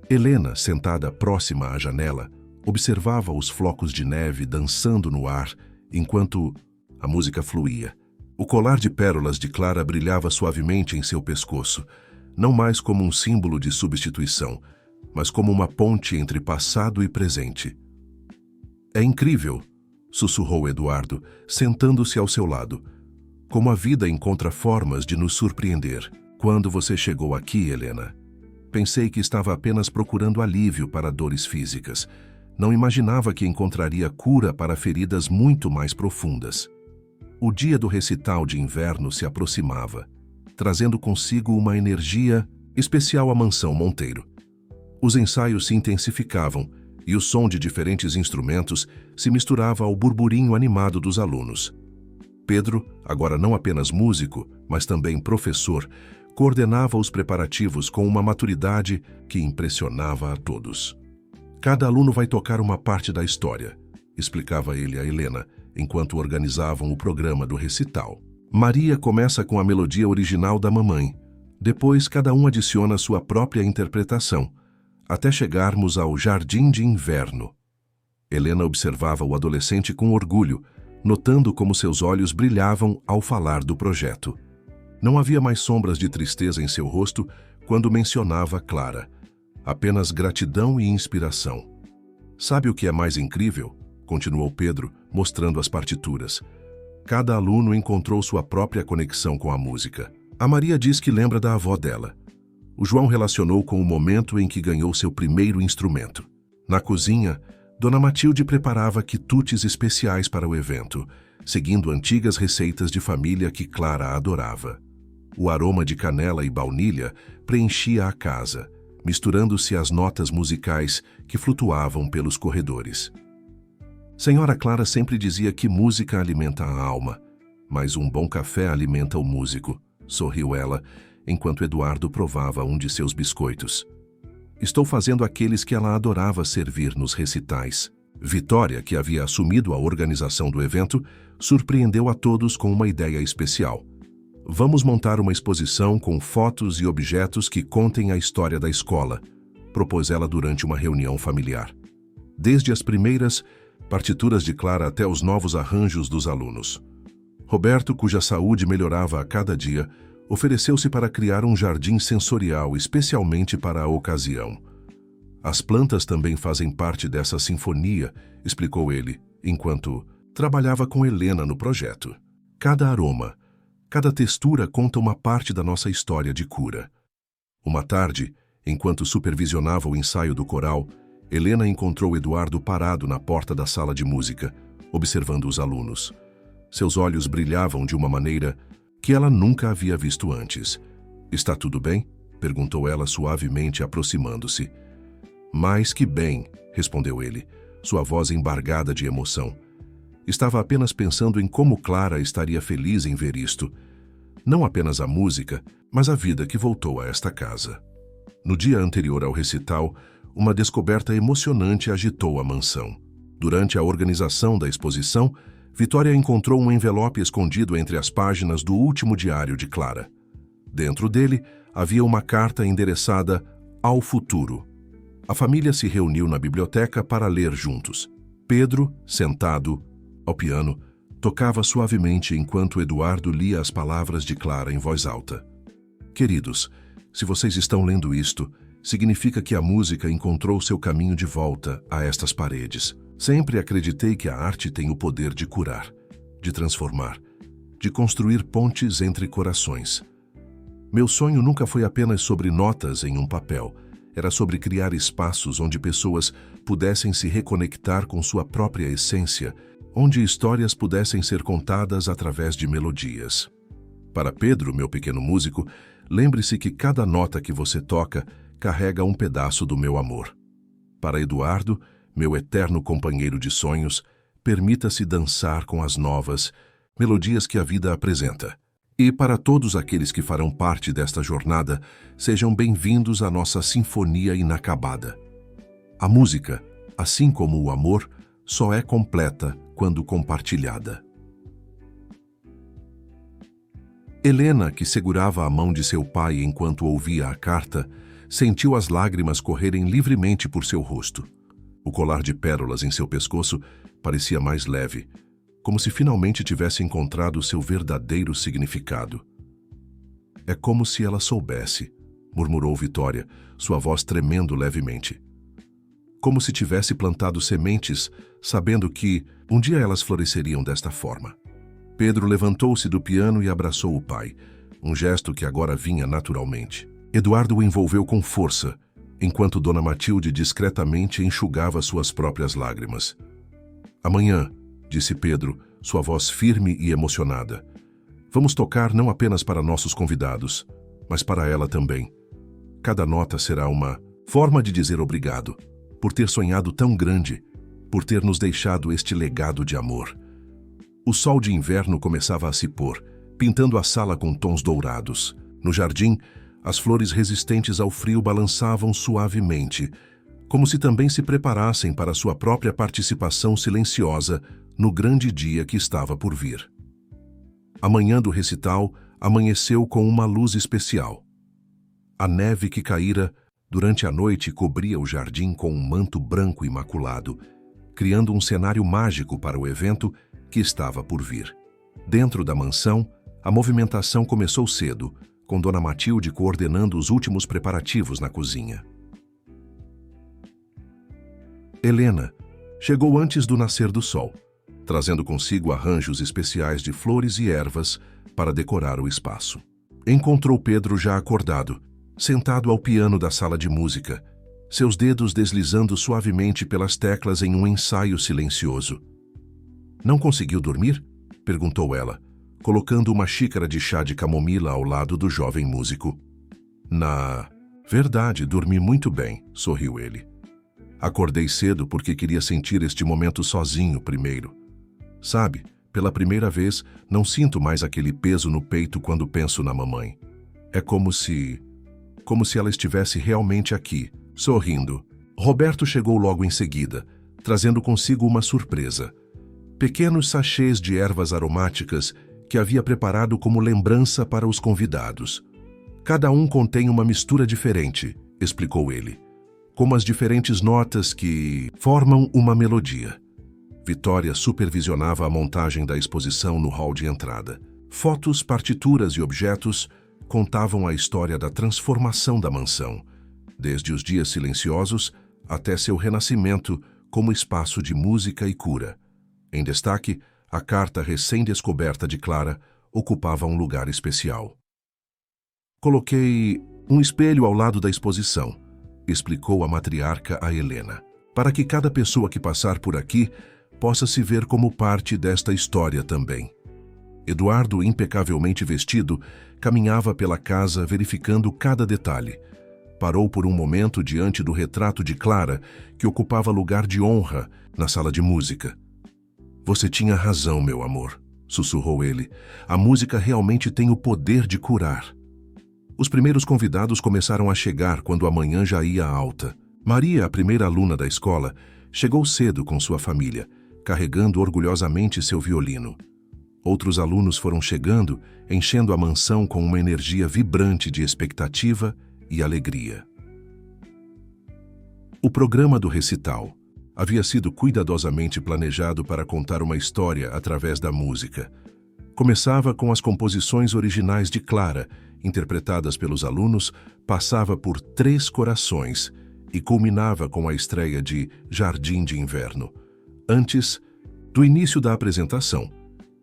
Helena, sentada próxima à janela, observava os flocos de neve dançando no ar enquanto a música fluía. O colar de pérolas de Clara brilhava suavemente em seu pescoço, não mais como um símbolo de substituição, mas como uma ponte entre passado e presente. É incrível, sussurrou Eduardo, sentando-se ao seu lado. Como a vida encontra formas de nos surpreender. Quando você chegou aqui, Helena, pensei que estava apenas procurando alívio para dores físicas. Não imaginava que encontraria cura para feridas muito mais profundas. O dia do recital de inverno se aproximava, trazendo consigo uma energia especial à mansão Monteiro. Os ensaios se intensificavam e o som de diferentes instrumentos se misturava ao burburinho animado dos alunos. Pedro, agora não apenas músico, mas também professor, coordenava os preparativos com uma maturidade que impressionava a todos. Cada aluno vai tocar uma parte da história, explicava ele a Helena, enquanto organizavam o programa do recital. Maria começa com a melodia original da mamãe. Depois, cada um adiciona sua própria interpretação, até chegarmos ao Jardim de Inverno. Helena observava o adolescente com orgulho, notando como seus olhos brilhavam ao falar do projeto. Não havia mais sombras de tristeza em seu rosto quando mencionava Clara. Apenas gratidão e inspiração. Sabe o que é mais incrível? Continuou Pedro, mostrando as partituras. Cada aluno encontrou sua própria conexão com a música. A Maria diz que lembra da avó dela. O João relacionou com o momento em que ganhou seu primeiro instrumento. Na cozinha, Dona Matilde preparava quitutes especiais para o evento, seguindo antigas receitas de família que Clara adorava. O aroma de canela e baunilha preenchia a casa, misturando-se às notas musicais que flutuavam pelos corredores. Senhora Clara sempre dizia que música alimenta a alma, mas um bom café alimenta o músico, sorriu ela, enquanto Eduardo provava um de seus biscoitos. Estou fazendo aqueles que ela adorava servir nos recitais. Vitória, que havia assumido a organização do evento, surpreendeu a todos com uma ideia especial. Vamos montar uma exposição com fotos e objetos que contem a história da escola, propôs ela durante uma reunião familiar. Desde as primeiras partituras de Clara até os novos arranjos dos alunos. Roberto, cuja saúde melhorava a cada dia, ofereceu-se para criar um jardim sensorial especialmente para a ocasião. As plantas também fazem parte dessa sinfonia, explicou ele, enquanto trabalhava com Helena no projeto. Cada aroma, cada textura conta uma parte da nossa história de cura. Uma tarde, enquanto supervisionava o ensaio do coral, Helena encontrou Eduardo parado na porta da sala de música, observando os alunos. Seus olhos brilhavam de uma maneira que ela nunca havia visto antes. "Está tudo bem?" perguntou ela suavemente, aproximando-se. "Mais que bem", respondeu ele, sua voz embargada de emoção. Estava apenas pensando em como Clara estaria feliz em ver isto. Não apenas a música, mas a vida que voltou a esta casa. No dia anterior ao recital, uma descoberta emocionante agitou a mansão. Durante a organização da exposição, Vitória encontrou um envelope escondido entre as páginas do último diário de Clara. Dentro dele, havia uma carta endereçada ao futuro. A família se reuniu na biblioteca para ler juntos. Pedro, sentado ao piano, tocava suavemente enquanto Eduardo lia as palavras de Clara em voz alta. "Queridos, se vocês estão lendo isto, significa que a música encontrou seu caminho de volta a estas paredes. Sempre acreditei que a arte tem o poder de curar, de transformar, de construir pontes entre corações. Meu sonho nunca foi apenas sobre notas em um papel, era sobre criar espaços onde pessoas pudessem se reconectar com sua própria essência, onde histórias pudessem ser contadas através de melodias. Para Pedro, meu pequeno músico, lembre-se que cada nota que você toca carrega um pedaço do meu amor. Para Eduardo, meu eterno companheiro de sonhos, permita-se dançar com as novas melodias que a vida apresenta. E para todos aqueles que farão parte desta jornada, sejam bem-vindos à nossa sinfonia inacabada. A música, assim como o amor, só é completa quando compartilhada." Helena, que segurava a mão de seu pai enquanto ouvia a carta, sentiu as lágrimas correrem livremente por seu rosto. O colar de pérolas em seu pescoço parecia mais leve, como se finalmente tivesse encontrado seu verdadeiro significado. "É como se ela soubesse", murmurou Vitória, sua voz tremendo levemente. "Como se tivesse plantado sementes, sabendo que um dia elas floresceriam desta forma." Pedro levantou-se do piano e abraçou o pai, um gesto que agora vinha naturalmente. Eduardo o envolveu com força, enquanto Dona Matilde discretamente enxugava suas próprias lágrimas. "Amanhã", disse Pedro, sua voz firme e emocionada, "vamos tocar não apenas para nossos convidados, mas para ela também. Cada nota será uma forma de dizer obrigado, por ter sonhado tão grande, por ter nos deixado este legado de amor." O sol de inverno começava a se pôr, pintando a sala com tons dourados. No jardim, as flores resistentes ao frio balançavam suavemente, como se também se preparassem para sua própria participação silenciosa no grande dia que estava por vir. A manhã do recital amanheceu com uma luz especial. A neve que caíra durante a noite cobria o jardim com um manto branco imaculado, criando um cenário mágico para o evento que estava por vir. Dentro da mansão, a movimentação começou cedo, com Dona Matilde coordenando os últimos preparativos na cozinha. Helena chegou antes do nascer do sol, trazendo consigo arranjos especiais de flores e ervas para decorar o espaço. Encontrou Pedro já acordado, sentado ao piano da sala de música, seus dedos deslizando suavemente pelas teclas em um ensaio silencioso. "Não conseguiu dormir?" perguntou ela, colocando uma xícara de chá de camomila ao lado do jovem músico. "Na verdade, dormi muito bem", sorriu ele. "Acordei cedo porque queria sentir este momento sozinho primeiro. Sabe, pela primeira vez, não sinto mais aquele peso no peito quando penso na mamãe. É como se ela estivesse realmente aqui, sorrindo." Roberto chegou logo em seguida, trazendo consigo uma surpresa. Pequenos sachês de ervas aromáticas que havia preparado como lembrança para os convidados. "Cada um contém uma mistura diferente", explicou ele, "como as diferentes notas que formam uma melodia." Vitória supervisionava a montagem da exposição no hall de entrada. Fotos, partituras e objetos contavam a história da transformação da mansão, desde os dias silenciosos até seu renascimento como espaço de música e cura. Em destaque, a carta recém-descoberta de Clara ocupava um lugar especial. "Coloquei um espelho ao lado da exposição", explicou a matriarca a Helena, "para que cada pessoa que passar por aqui possa se ver como parte desta história também." Eduardo, impecavelmente vestido, caminhava pela casa verificando cada detalhe. Parou por um momento diante do retrato de Clara, que ocupava lugar de honra na sala de música. "Você tinha razão, meu amor", sussurrou ele. "A música realmente tem o poder de curar." Os primeiros convidados começaram a chegar quando a manhã já ia alta. Maria, a primeira aluna da escola, chegou cedo com sua família, carregando orgulhosamente seu violino. Outros alunos foram chegando, enchendo a mansão com uma energia vibrante de expectativa e alegria. O programa do recital havia sido cuidadosamente planejado para contar uma história através da música. Começava com as composições originais de Clara, interpretadas pelos alunos, passava por 3 corações e culminava com a estreia de Jardim de Inverno. Antes do início da apresentação,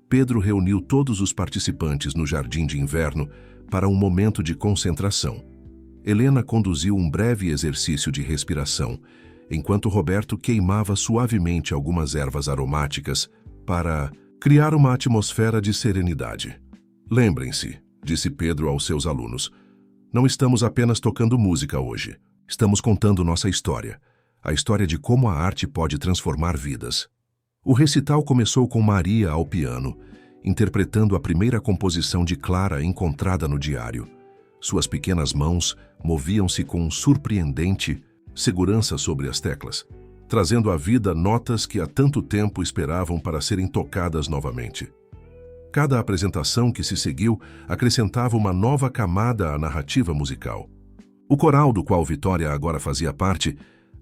Pedro reuniu todos os participantes no Jardim de Inverno para um momento de concentração. Helena conduziu um breve exercício de respiração, enquanto Roberto queimava suavemente algumas ervas aromáticas para criar uma atmosfera de serenidade. "Lembrem-se", disse Pedro aos seus alunos, "não estamos apenas tocando música hoje. Estamos contando nossa história, a história de como a arte pode transformar vidas." O recital começou com Maria ao piano, interpretando a primeira composição de Clara encontrada no diário. Suas pequenas mãos moviam-se com surpreendente segurança sobre as teclas, trazendo à vida notas que há tanto tempo esperavam para serem tocadas novamente. Cada apresentação que se seguiu acrescentava uma nova camada à narrativa musical. O coral, do qual Vitória agora fazia parte,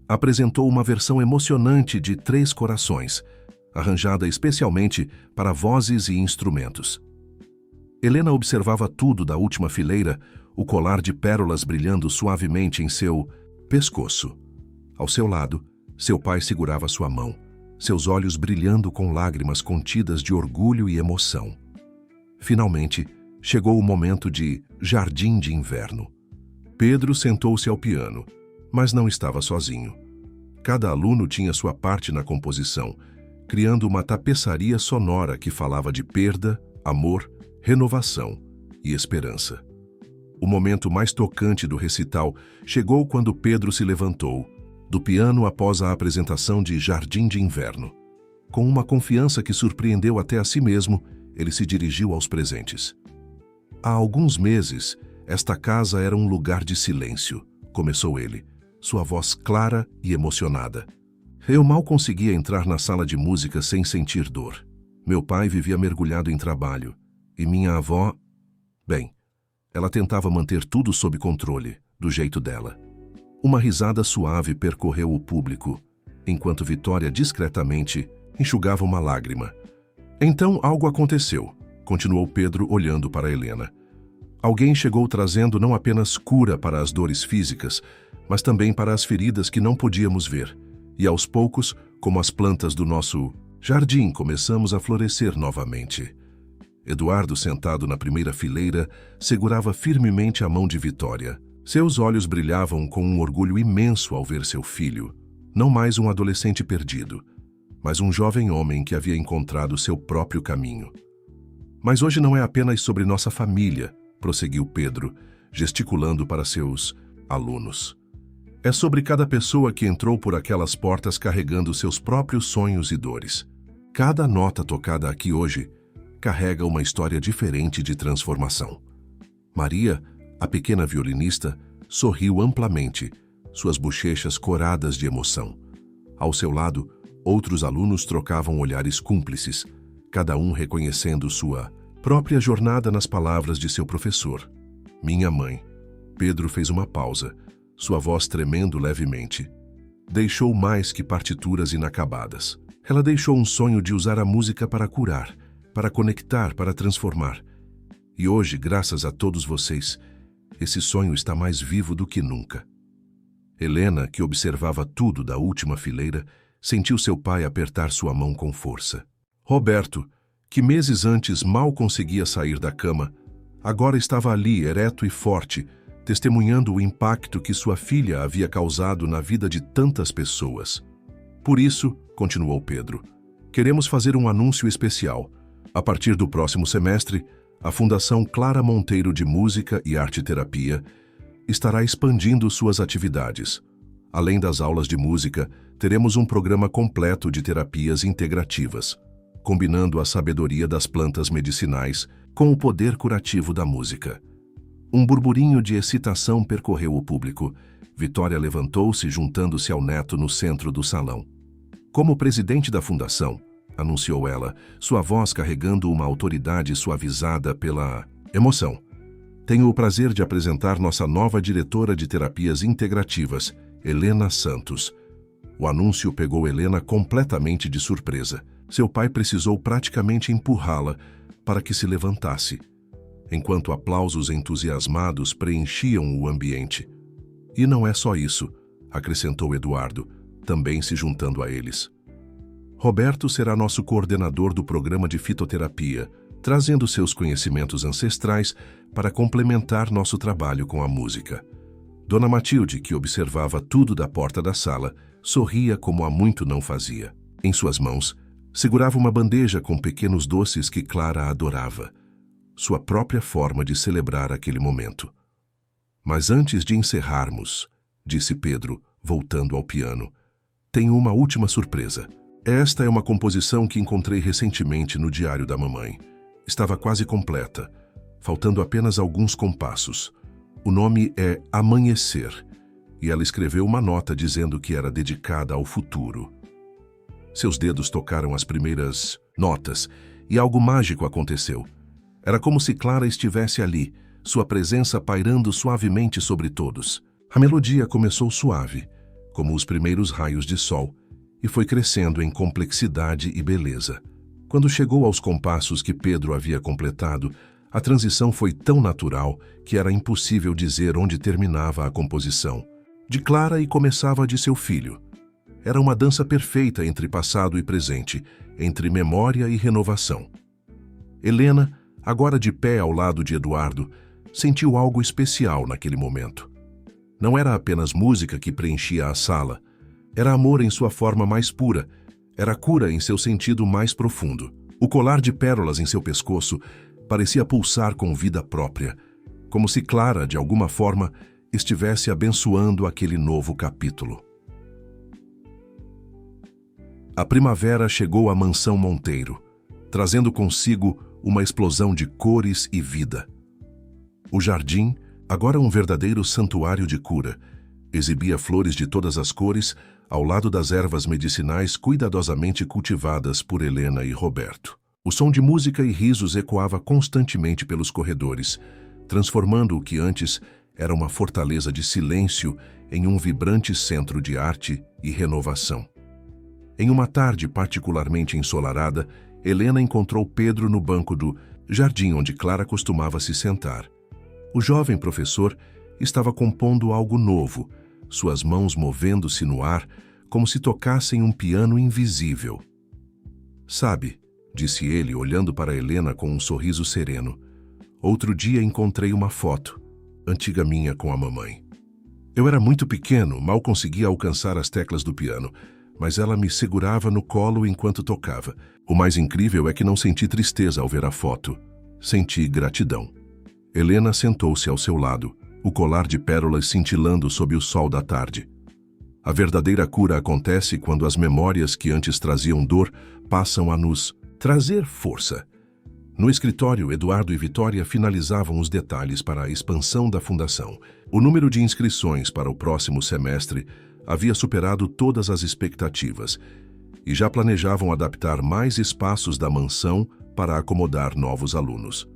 apresentou uma versão emocionante de 3 corações, arranjada especialmente para vozes e instrumentos. Helena observava tudo da última fileira, o colar de pérolas brilhando suavemente em seu pescoço. Ao seu lado, seu pai segurava sua mão, seus olhos brilhando com lágrimas contidas de orgulho e emoção. Finalmente, chegou o momento de Jardim de Inverno. Pedro sentou-se ao piano, mas não estava sozinho. Cada aluno tinha sua parte na composição, criando uma tapeçaria sonora que falava de perda, amor, renovação e esperança. O momento mais tocante do recital chegou quando Pedro se levantou do piano após a apresentação de Jardim de Inverno. Com uma confiança que surpreendeu até a si mesmo, ele se dirigiu aos presentes. "Há alguns meses, esta casa era um lugar de silêncio", começou ele, sua voz clara e emocionada. "Eu mal conseguia entrar na sala de música sem sentir dor. Meu pai vivia mergulhado em trabalho, e minha avó... Bem, ela tentava manter tudo sob controle, do jeito dela." Uma risada suave percorreu o público, enquanto Vitória discretamente enxugava uma lágrima. "Então algo aconteceu", continuou Pedro olhando para Helena. "Alguém chegou trazendo não apenas cura para as dores físicas, mas também para as feridas que não podíamos ver. E aos poucos, como as plantas do nosso jardim, começamos a florescer novamente." Eduardo, sentado na primeira fileira, segurava firmemente a mão de Vitória, Seus olhos brilhavam com um orgulho imenso ao ver seu filho, não mais um adolescente perdido, mas um jovem homem que havia encontrado seu próprio caminho. Mas hoje não é apenas sobre nossa família, prosseguiu Pedro, gesticulando para seus alunos. É sobre cada pessoa que entrou por aquelas portas carregando seus próprios sonhos e dores. Cada nota tocada aqui hoje carrega uma história diferente de transformação. Maria, a pequena violinista, sorriu amplamente, suas bochechas coradas de emoção. Ao seu lado, outros alunos trocavam olhares cúmplices, cada um reconhecendo sua própria jornada nas palavras de seu professor. Minha mãe. Pedro fez uma pausa, sua voz tremendo levemente. Deixou mais que partituras inacabadas. Ela deixou um sonho de usar a música para curar, para conectar, para transformar. E hoje, graças a todos vocês, esse sonho está mais vivo do que nunca. Helena, que observava tudo da última fileira, sentiu seu pai apertar sua mão com força. Roberto, que meses antes mal conseguia sair da cama, agora estava ali, ereto e forte, testemunhando o impacto que sua filha havia causado na vida de tantas pessoas. Por isso, continuou Pedro, queremos fazer um anúncio especial. A partir do próximo semestre, a Fundação Clara Monteiro de Música e Arte-Terapia estará expandindo suas atividades. Além das aulas de música, teremos um programa completo de terapias integrativas, combinando a sabedoria das plantas medicinais com o poder curativo da música. Um burburinho de excitação percorreu o público. Vitória levantou-se, juntando-se ao neto no centro do salão. Como presidente da fundação, anunciou ela, sua voz carregando uma autoridade suavizada pela emoção. Tenho o prazer de apresentar nossa nova diretora de terapias integrativas, Helena Santos. O anúncio pegou Helena completamente de surpresa. Seu pai precisou praticamente empurrá-la para que se levantasse, enquanto aplausos entusiasmados preenchiam o ambiente. E não é só isso, acrescentou Eduardo, também se juntando a eles. Roberto será nosso coordenador do programa de fitoterapia, trazendo seus conhecimentos ancestrais para complementar nosso trabalho com a música. Dona Matilde, que observava tudo da porta da sala, sorria como há muito não fazia. Em suas mãos, segurava uma bandeja com pequenos doces que Clara adorava. Sua própria forma de celebrar aquele momento. Mas antes de encerrarmos, disse Pedro, voltando ao piano, tenho uma última surpresa. Esta é uma composição que encontrei recentemente no diário da mamãe. Estava quase completa, faltando apenas alguns compassos. O nome é Amanhecer, e ela escreveu uma nota dizendo que era dedicada ao futuro. Seus dedos tocaram as primeiras notas, e algo mágico aconteceu. Era como se Clara estivesse ali, sua presença pairando suavemente sobre todos. A melodia começou suave, como os primeiros raios de sol, e foi crescendo em complexidade e beleza. Quando chegou aos compassos que Pedro havia completado, a transição foi tão natural que era impossível dizer onde terminava a composição. De Clara e começava a de seu filho. Era uma dança perfeita entre passado e presente, entre memória e renovação. Helena, agora de pé ao lado de Eduardo, sentiu algo especial naquele momento. Não era apenas música que preenchia a sala, era amor em sua forma mais pura, era cura em seu sentido mais profundo. O colar de pérolas em seu pescoço parecia pulsar com vida própria, como se Clara, de alguma forma, estivesse abençoando aquele novo capítulo. A primavera chegou à mansão Monteiro, trazendo consigo uma explosão de cores e vida. O jardim, agora um verdadeiro santuário de cura, exibia flores de todas as cores ao lado das ervas medicinais cuidadosamente cultivadas por Helena e Roberto. O som de música e risos ecoava constantemente pelos corredores, transformando o que antes era uma fortaleza de silêncio em um vibrante centro de arte e renovação. Em uma tarde particularmente ensolarada, Helena encontrou Pedro no banco do jardim onde Clara costumava se sentar. O jovem professor estava compondo algo novo, suas mãos movendo-se no ar como se tocassem um piano invisível. Sabe, disse ele, olhando para Helena com um sorriso sereno, outro dia encontrei uma foto. antiga minha com a mamãe. Eu era muito pequeno, mal conseguia alcançar as teclas do piano, mas ela me segurava no colo enquanto tocava. O mais incrível é que não senti tristeza ao ver a foto. Senti gratidão. Helena sentou-se ao seu lado, o colar de pérolas cintilando sob o sol da tarde. A verdadeira cura acontece quando as memórias que antes traziam dor passam a nos trazer força. No escritório, Eduardo e Vitória finalizavam os detalhes para a expansão da fundação. O número de inscrições para o próximo semestre havia superado todas as expectativas e já planejavam adaptar mais espaços da mansão para acomodar novos alunos.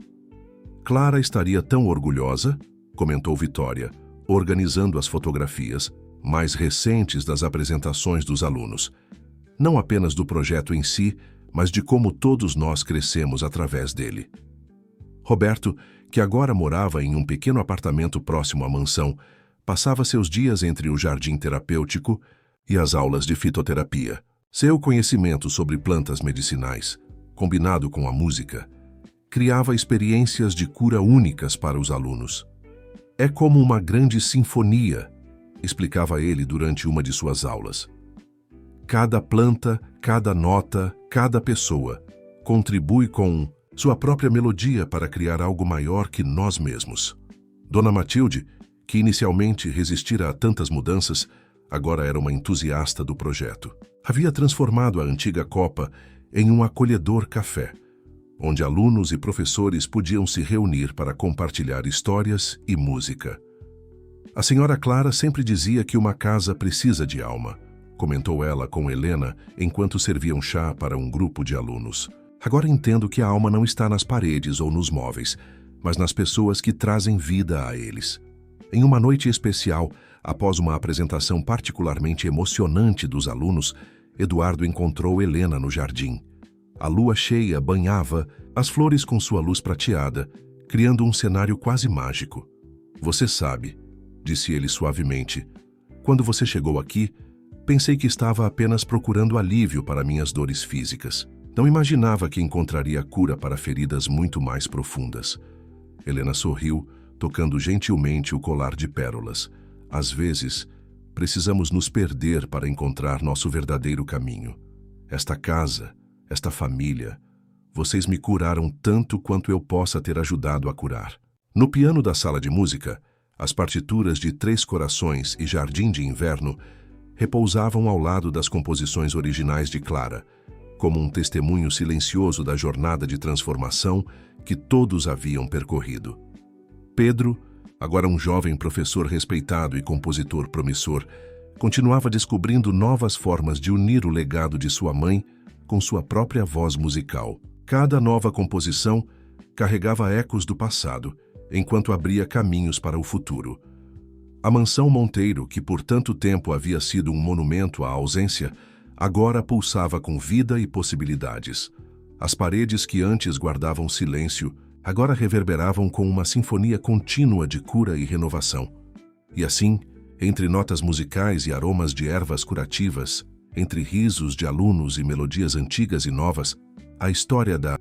Clara estaria tão orgulhosa, comentou Vitória, organizando as fotografias mais recentes das apresentações dos alunos. Não apenas do projeto em si, mas de como todos nós crescemos através dele. Roberto, que agora morava em um pequeno apartamento próximo à mansão, passava seus dias entre o jardim terapêutico e as aulas de fitoterapia. Seu conhecimento sobre plantas medicinais, combinado com a música, criava experiências de cura únicas para os alunos. É como uma grande sinfonia, explicava ele durante uma de suas aulas. Cada planta, cada nota, cada pessoa contribui com sua própria melodia para criar algo maior que nós mesmos. Dona Matilde, que inicialmente resistira a tantas mudanças, agora era uma entusiasta do projeto. Havia transformado a antiga copa em um acolhedor café, onde alunos e professores podiam se reunir para compartilhar histórias e música. A senhora Clara sempre dizia que uma casa precisa de alma, comentou ela com Helena enquanto serviam chá para um grupo de alunos. Agora entendo que a alma não está nas paredes ou nos móveis, mas nas pessoas que trazem vida a eles. Em uma noite especial, após uma apresentação particularmente emocionante dos alunos, Eduardo encontrou Helena no jardim. A lua cheia banhava as flores com sua luz prateada, criando um cenário quase mágico. Você sabe, disse ele suavemente, quando você chegou aqui, pensei que estava apenas procurando alívio para minhas dores físicas. Não imaginava que encontraria cura para feridas muito mais profundas. Helena sorriu, tocando gentilmente o colar de pérolas. Às vezes, precisamos nos perder para encontrar nosso verdadeiro caminho. Esta casa, esta família, vocês me curaram tanto quanto eu possa ter ajudado a curar. No piano da sala de música, as partituras de Três Corações e Jardim de Inverno repousavam ao lado das composições originais de Clara, como um testemunho silencioso da jornada de transformação que todos haviam percorrido. Pedro, agora um jovem professor respeitado e compositor promissor, continuava descobrindo novas formas de unir o legado de sua mãe com sua própria voz musical. Cada nova composição carregava ecos do passado, enquanto abria caminhos para o futuro. A mansão Monteiro, que por tanto tempo havia sido um monumento à ausência, agora pulsava com vida e possibilidades. As paredes que antes guardavam silêncio, agora reverberavam com uma sinfonia contínua de cura e renovação. E assim, entre notas musicais e aromas de ervas curativas, entre risos de alunos e melodias antigas e novas, a história da